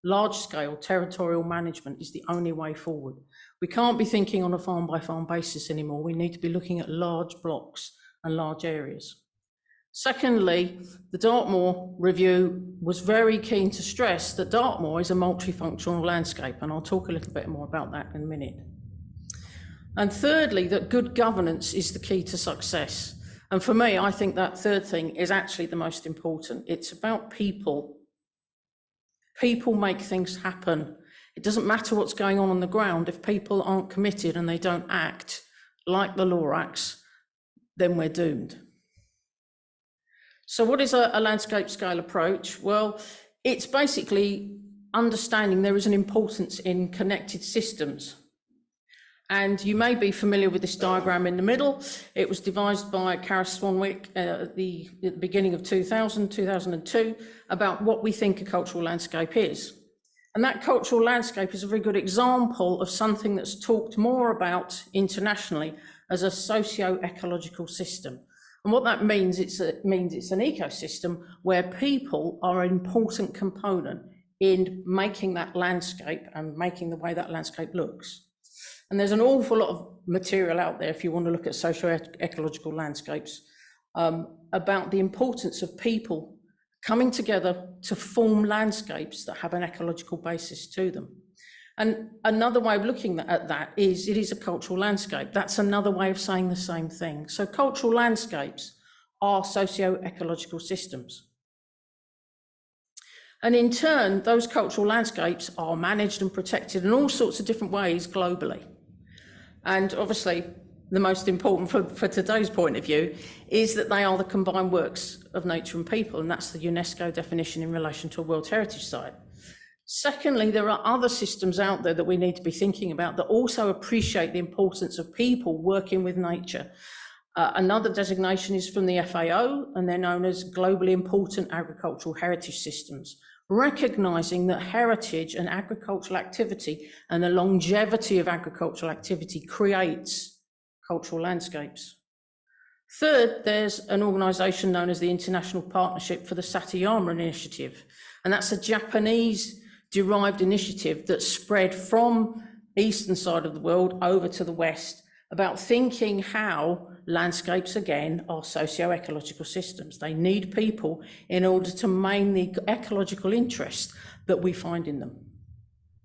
large scale territorial management is the only way forward. We can't be thinking on a farm by farm basis anymore. We need to be looking at large blocks and large areas. Secondly, the Dartmoor Review was very keen to stress that Dartmoor is a multifunctional landscape, and I'll talk a little bit more about that in a minute. And thirdly, that good governance is the key to success. And for me, I think that third thing is actually the most important. It's about people. People make things happen. It doesn't matter what's going on the ground. If people aren't committed and they don't act like the Lorax, then we're doomed. So what is a landscape scale approach? Well, it's basically understanding there is an importance in connected systems. And you may be familiar with this diagram in the middle. It was devised by Caris Swanwick at the beginning of 2002, about what we think a cultural landscape is. And that cultural landscape is a very good example of something that's talked more about internationally as a socio-ecological system. And what that means, it's an ecosystem where people are an important component in making that landscape and making the way that landscape looks. And there's an awful lot of material out there, if you want to look at socio-ecological landscapes, about the importance of people coming together to form landscapes that have an ecological basis to them. And another way of looking at that is it is a cultural landscape. That's another way of saying the same thing. So cultural landscapes are socio-ecological systems. And in turn, those cultural landscapes are managed and protected in all sorts of different ways globally. And obviously, the most important for today's point of view is that they are the combined works of nature and people, and that's the UNESCO definition in relation to a World Heritage Site. Secondly, there are other systems out there that we need to be thinking about that also appreciate the importance of people working with nature. Another designation is from the FAO, and they're known as globally important agricultural heritage systems, recognising that heritage and agricultural activity and the longevity of agricultural activity creates cultural landscapes. Third, there's an organisation known as the International Partnership for the Satayama Initiative, and that's a Japanese-derived initiative that spread from the eastern side of the world over to the west, about thinking how landscapes, again, are socio-ecological systems. They need people in order to maintain the ecological interest that we find in them.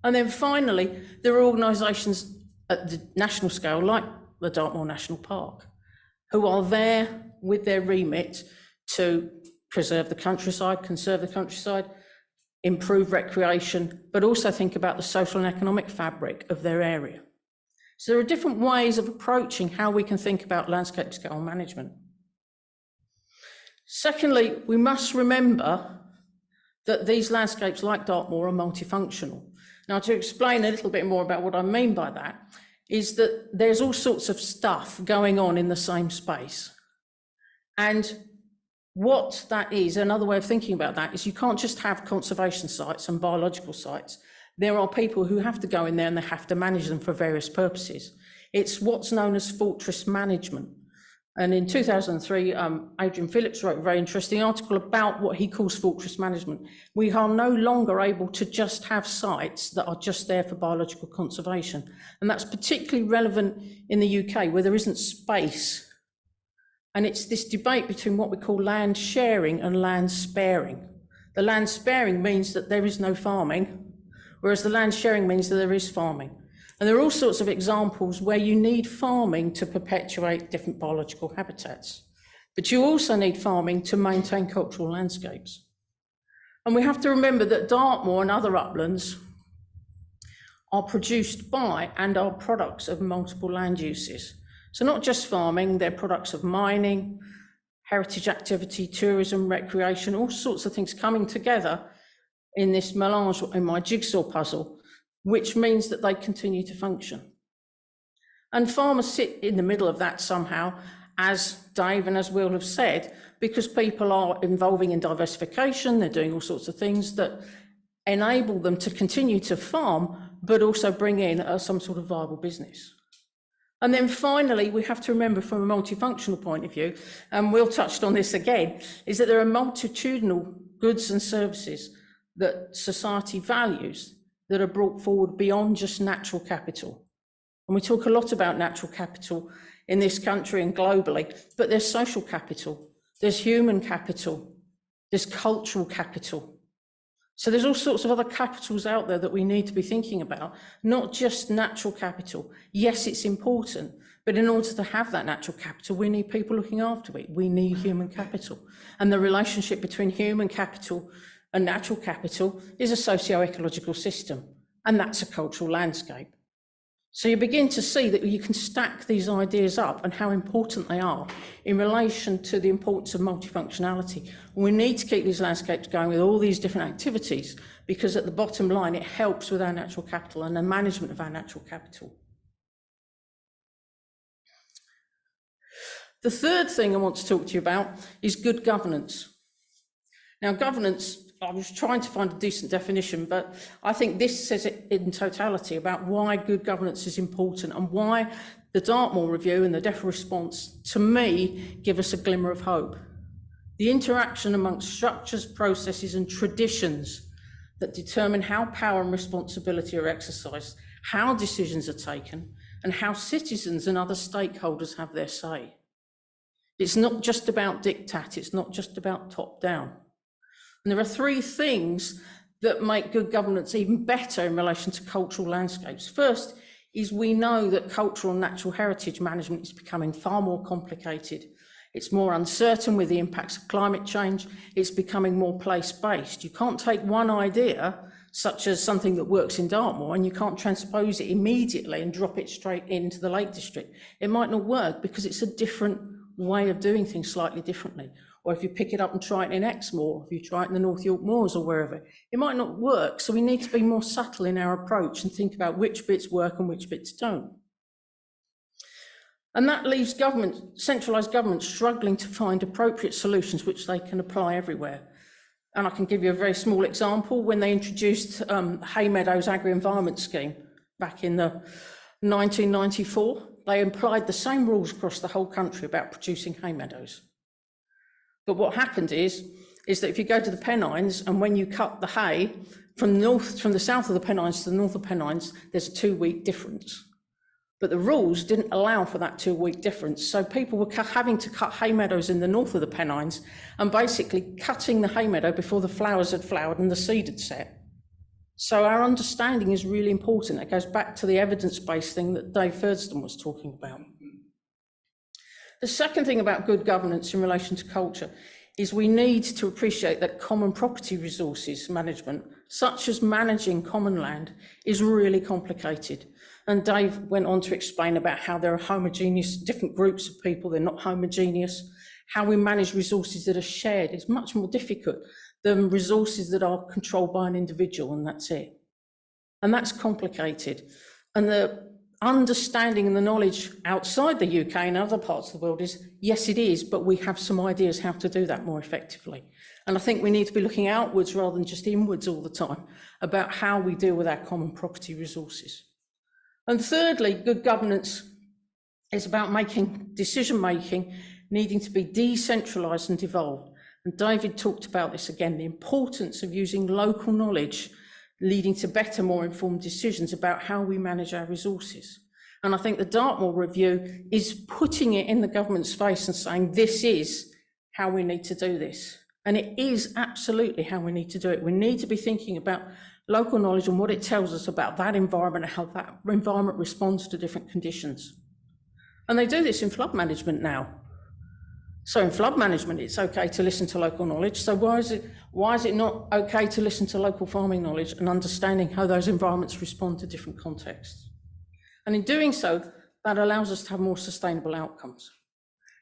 And then finally, there are organisations at the national scale, like the Dartmoor National Park, who are there with their remit to preserve the countryside, conserve the countryside, improve recreation, but also think about the social and economic fabric of their area. So there are different ways of approaching how we can think about landscape scale management. Secondly, we must remember that these landscapes, like Dartmoor, are multifunctional. Now, to explain a little bit more about what I mean by that, is that there's all sorts of stuff going on in the same space. And what that is, another way of thinking about that, is you can't just have conservation sites and biological sites. There are people who have to go in there and they have to manage them for various purposes. It's what's known as fortress management. And in 2003, Adrian Phillips wrote a very interesting article about what he calls fortress management. We are no longer able to just have sites that are just there for biological conservation. And that's particularly relevant in the UK, where there isn't space. And it's this debate between what we call land sharing and land sparing. The land sparing means that there is no farming, whereas the land sharing means that there is farming. And there are all sorts of examples where you need farming to perpetuate different biological habitats, but you also need farming to maintain cultural landscapes. And we have to remember that Dartmoor and other uplands are produced by and are products of multiple land uses. So not just farming, they're products of mining, heritage activity, tourism, recreation, all sorts of things coming together in this melange, in my jigsaw puzzle, which means that they continue to function. And farmers sit in the middle of that somehow, as Dave and as Will have said, because people are involving in diversification, they're doing all sorts of things that enable them to continue to farm, but also bring in some sort of viable business. And then finally, we have to remember from a multifunctional point of view, and Will touched on this again, is that there are multitudinal goods and services that society values that are brought forward beyond just natural capital. And we talk a lot about natural capital in this country and globally, but there's social capital, there's human capital, there's cultural capital. So there's all sorts of other capitals out there that we need to be thinking about, not just natural capital. Yes, it's important, but in order to have that natural capital, we need people looking after it. We need human capital. And the relationship between human capital and natural capital is a socio-ecological system, and that's a cultural landscape. So you begin to see that you can stack these ideas up and how important they are in relation to the importance of multifunctionality. We need to keep these landscapes going with all these different activities, because at the bottom line, it helps with our natural capital and the management of our natural capital. The third thing I want to talk to you about is good governance. Now, governance, I was trying to find a decent definition, but I think this says it in totality about why good governance is important and why the Dartmoor review and the DEFRA response, to me, give us a glimmer of hope. The interaction amongst structures, processes and traditions that determine how power and responsibility are exercised, how decisions are taken, and how citizens and other stakeholders have their say. It's not just about diktat, it's not just about top down. And there are three things that make good governance even better in relation to cultural landscapes. First is we know that cultural and natural heritage management is becoming far more complicated. It's more uncertain with the impacts of climate change. It's becoming more place-based. You can't take one idea, such as something that works in Dartmoor, and you can't transpose it immediately and drop it straight into the Lake District. It might not work because it's a different way of doing things slightly differently. Or if you pick it up and try it in Exmoor, if you try it in the North York Moors or wherever, it might not work. So we need to be more subtle in our approach and think about which bits work and which bits don't. And that leaves government, centralised government, struggling to find appropriate solutions which they can apply everywhere. And I can give you a very small example. When they introduced Hay Meadows Agri-Environment Scheme back in the 1994, they applied the same rules across the whole country about producing hay meadows. But what happened is that if you go to the Pennines, and when you cut the hay from the south of the Pennines to the north of the Pennines, there's a 2-week difference. But the rules didn't allow for that 2-week difference. So people were having to cut hay meadows in the north of the Pennines and basically cutting the hay meadow before the flowers had flowered and the seed had set. So our understanding is really important. It goes back to the evidence-based thing that Dave Fursdon was talking about. The second thing about good governance in relation to culture is we need to appreciate that common property resources management, such as managing common land, is really complicated. And Dave went on to explain about how there are homogeneous, different groups of people, they're not homogeneous. How we manage resources that are shared is much more difficult than resources that are controlled by an individual, and that's it. And that's complicated. And the understanding and the knowledge outside the UK and other parts of the world is, yes, it is, but we have some ideas how to do that more effectively. And I think we need to be looking outwards rather than just inwards all the time about how we deal with our common property resources. And thirdly, good governance It's about making decision-making needing to be decentralised and devolved. And David talked about this again, the importance of using local knowledge leading to better, more informed decisions about how we manage our resources. And I think the Dartmoor review is putting it in the government's face and saying, this is how we need to do this. And it is absolutely how we need to do it. We need to be thinking about local knowledge and what it tells us about that environment and how that environment responds to different conditions. And they do this in flood management now. So in flood management, it's okay to listen to local knowledge. So why is it not okay to listen to local farming knowledge and understanding how those environments respond to different contexts? And in doing so, that allows us to have more sustainable outcomes.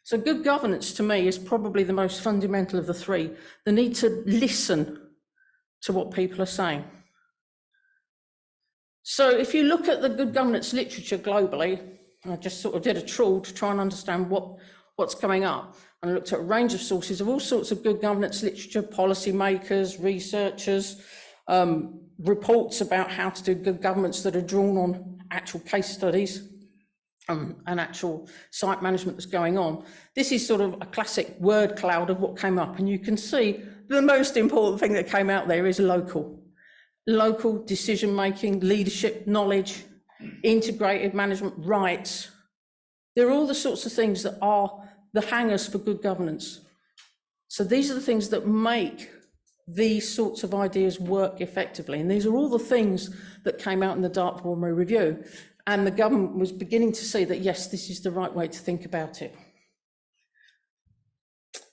So good governance to me is probably the most fundamental of the three, the need to listen to what people are saying. So if you look at the good governance literature globally, I just sort of did a trawl to try and understand what's coming up. And I looked at a range of sources of all sorts of good governance literature, policymakers, researchers, reports about how to do good governance that are drawn on actual case studies and actual site management that's going on. This is sort of a classic word cloud of what came up. And you can see the most important thing that came out there is local. Local decision-making, leadership, knowledge, integrated management, rights. They're all the sorts of things that are the hangers for good governance. So these are the things that make these sorts of ideas work effectively. And these are all the things that came out in the Dartmoor review. And the government was beginning to see that, yes, this is the right way to think about it.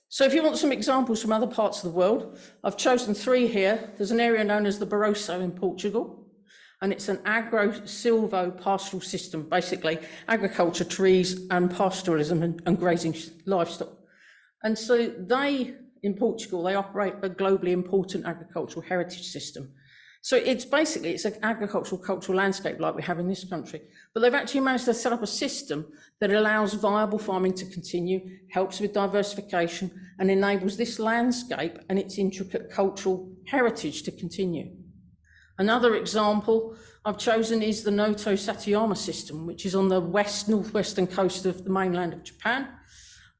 So if you want some examples from other parts of the world, I've chosen three here. There's an area known as the Barroso in Portugal, and it's an agro-silvo-pastoral system, basically agriculture, trees, and pastoralism and grazing livestock. And so they, in Portugal, they operate a globally important agricultural heritage system. So it's basically, it's an agricultural cultural landscape like we have in this country, but they've actually managed to set up a system that allows viable farming to continue, helps with diversification, and enables this landscape and its intricate cultural heritage to continue. Another example I've chosen is the Noto Satayama system, which is on the northwestern coast of the mainland of Japan,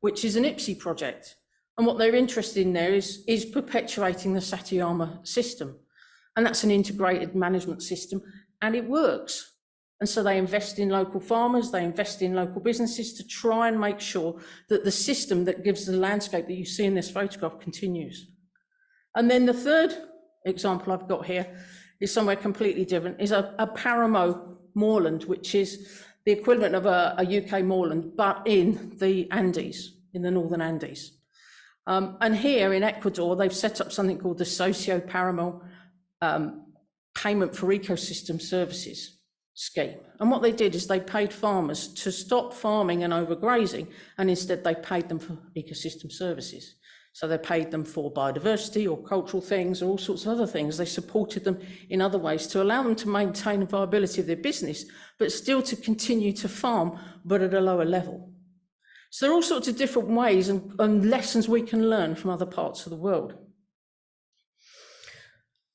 which is an IPSI project. And what they're interested in there is perpetuating the Satayama system. And that's an integrated management system, and it works. And so they invest in local farmers, they invest in local businesses to try and make sure that the system that gives the landscape that you see in this photograph continues. And then the third example I've got here is somewhere completely different, is a Paramo moorland, which is the equivalent of a UK moorland, but in the Andes, in the northern Andes. And here in Ecuador, they've set up something called the Socio-Paramo Payment for Ecosystem Services scheme. And what they did is they paid farmers to stop farming and overgrazing, and instead they paid them for ecosystem services. So they paid them for biodiversity or cultural things or all sorts of other things. They supported them in other ways to allow them to maintain the viability of their business, but still to continue to farm, but at a lower level. So there are all sorts of different ways and lessons we can learn from other parts of the world.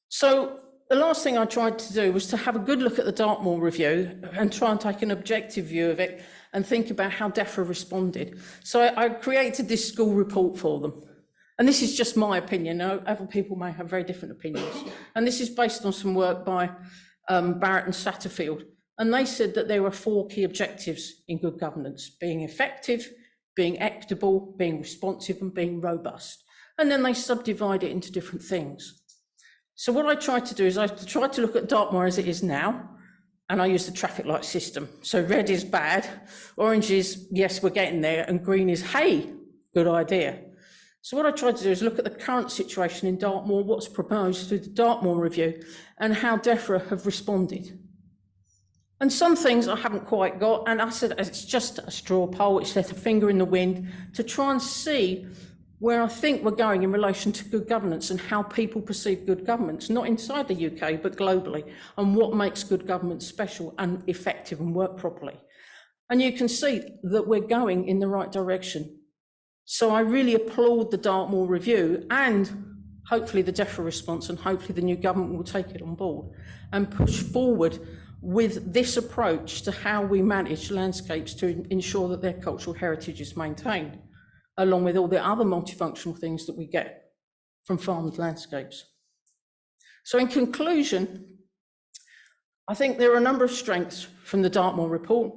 So the last thing I tried to do was to have a good look at the Dartmoor review and try and take an objective view of it and think about how DEFRA responded. So I created this school report for them. And this is just my opinion. Other people may have very different opinions. And this is based on some work by Barrett and Satterfield. And they said that there were 4 key objectives in good governance: being effective, being equitable, being responsive, and being robust. And then they subdivide it into different things. So what I tried to do is I tried to look at Dartmoor as it is now, and I used the traffic light system. So red is bad, orange is, yes, we're getting there, and green is, hey, good idea. So what I tried to do is look at the current situation in Dartmoor, what's proposed through the Dartmoor review, and how DEFRA have responded. And some things I haven't quite got, and I said it's just a straw poll, it's let a finger in the wind to try and see where I think we're going in relation to good governance and how people perceive good governance, not inside the UK, but globally, and what makes good governance special and effective and work properly. And you can see that we're going in the right direction. So I really applaud the Dartmoor review and hopefully the DEFRA response, and hopefully the new government will take it on board and push forward with this approach to how we manage landscapes to ensure that their cultural heritage is maintained, along with all the other multifunctional things that we get from farmed landscapes. So in conclusion, I think there are a number of strengths from the Dartmoor report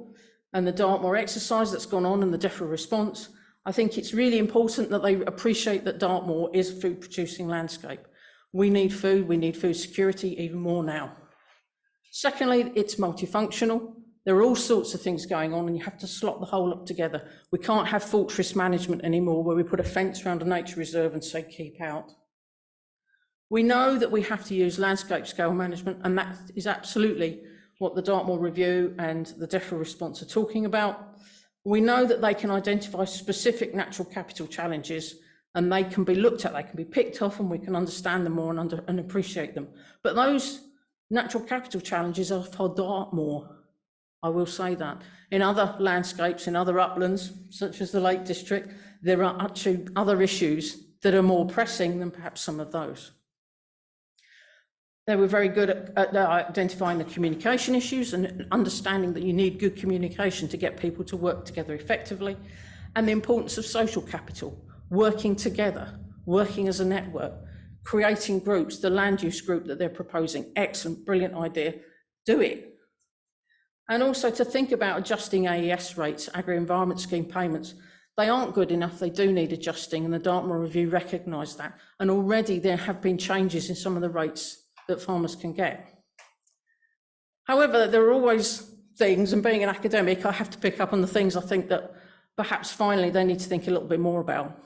and the Dartmoor exercise that's gone on and the DEFRA response. I think it's really important that they appreciate that Dartmoor is a food producing landscape. We need food security even more now. Secondly, it's multifunctional. There are all sorts of things going on and you have to slot the whole up together. We can't have fortress management anymore where we put a fence around a nature reserve and say keep out. We know that we have to use landscape scale management, and that is absolutely what the Dartmoor review and the DEFRA response are talking about. We know that they can identify specific natural capital challenges and they can be looked at, they can be picked off, and we can understand them more and appreciate them. But those natural capital challenges are for Dartmoor, I will say that. In other landscapes, in other uplands, such as the Lake District, there are actually other issues that are more pressing than perhaps some of those. They were very good at identifying the communication issues and understanding that you need good communication to get people to work together effectively, and the importance of social capital, working together, working as a network, creating groups, the land use group that they're proposing, excellent, brilliant idea, do it. And also to think about adjusting AES rates, agri-environment scheme payments. They aren't good enough, they do need adjusting, and the Dartmoor review recognised that. And already there have been changes in some of the rates that farmers can get. However, there are always things, and being an academic, I have to pick up on the things I think that perhaps finally they need to think a little bit more about.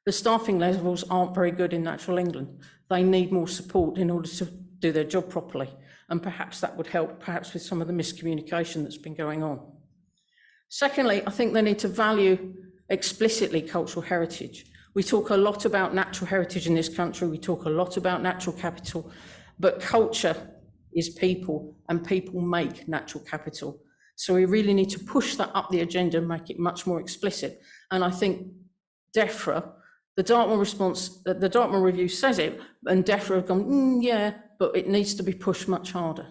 The staffing levels aren't very good in natural England. They need more support in order to do their job properly, and perhaps that would help perhaps with some of the miscommunication that's been going on. Secondly, I think they need to value explicitly cultural heritage. We talk a lot about natural heritage in this country, we talk a lot about natural capital, but culture is people, and people make natural capital. So we really need to push that up the agenda and make it much more explicit. And I think DEFRA, the Dartmoor response, the Dartmoor review says it, and DEFRA have gone, yeah, but it needs to be pushed much harder.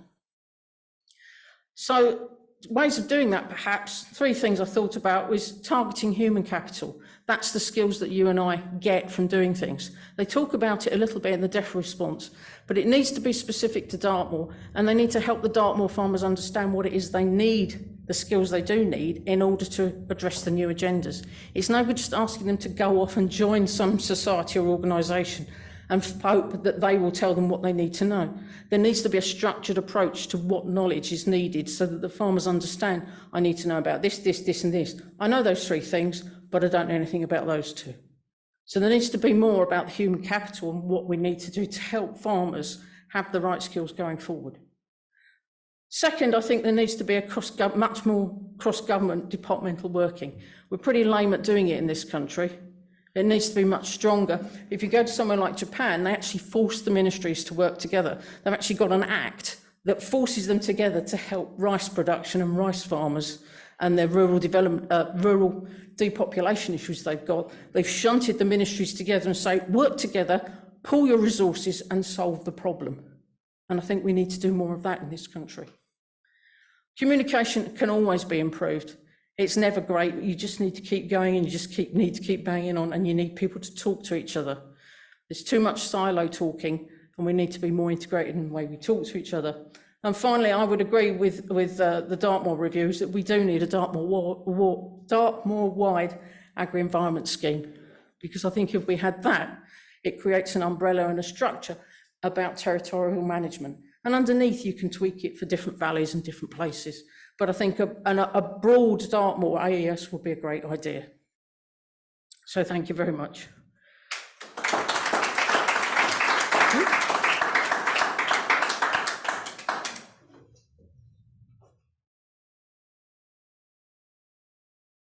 So ways of doing that, perhaps, three things I thought about was targeting human capital. That's the skills that you and I get from doing things. They talk about it a little bit in the DEFRA response, but it needs to be specific to Dartmoor, and they need to help the Dartmoor farmers understand what it is they need, the skills they do need, in order to address the new agendas. It's no good just asking them to go off and join some society or organisation and hope that they will tell them what they need to know. There needs to be a structured approach to what knowledge is needed so that the farmers understand, I need to know about this, this, this and this. I know those three things, but I don't know anything about those two. So there needs to be more about the human capital and what we need to do to help farmers have the right skills going forward. Second, I think there needs to be a much more cross-government departmental working. We're pretty lame at doing it in this country. It needs to be much stronger. If you go to somewhere like Japan, they actually force the ministries to work together. They've actually got an act that forces them together to help rice production and rice farmers and their rural development, rural depopulation issues they've got. They've shunted the ministries together and say, work together, pool your resources and solve the problem. And I think we need to do more of that in this country. Communication can always be improved. It's never great. You just need to keep going, and you just need to keep banging on, and you need people to talk to each other. There's too much silo talking, and we need to be more integrated in the way we talk to each other. And finally, I would agree with the Dartmoor reviews that we do need a Dartmoor-wide agri-environment scheme, because I think if we had that, it creates an umbrella and a structure about territorial management. And underneath, you can tweak it for different valleys and different places. But I think a broad Dartmoor AES would be a great idea. So thank you very much.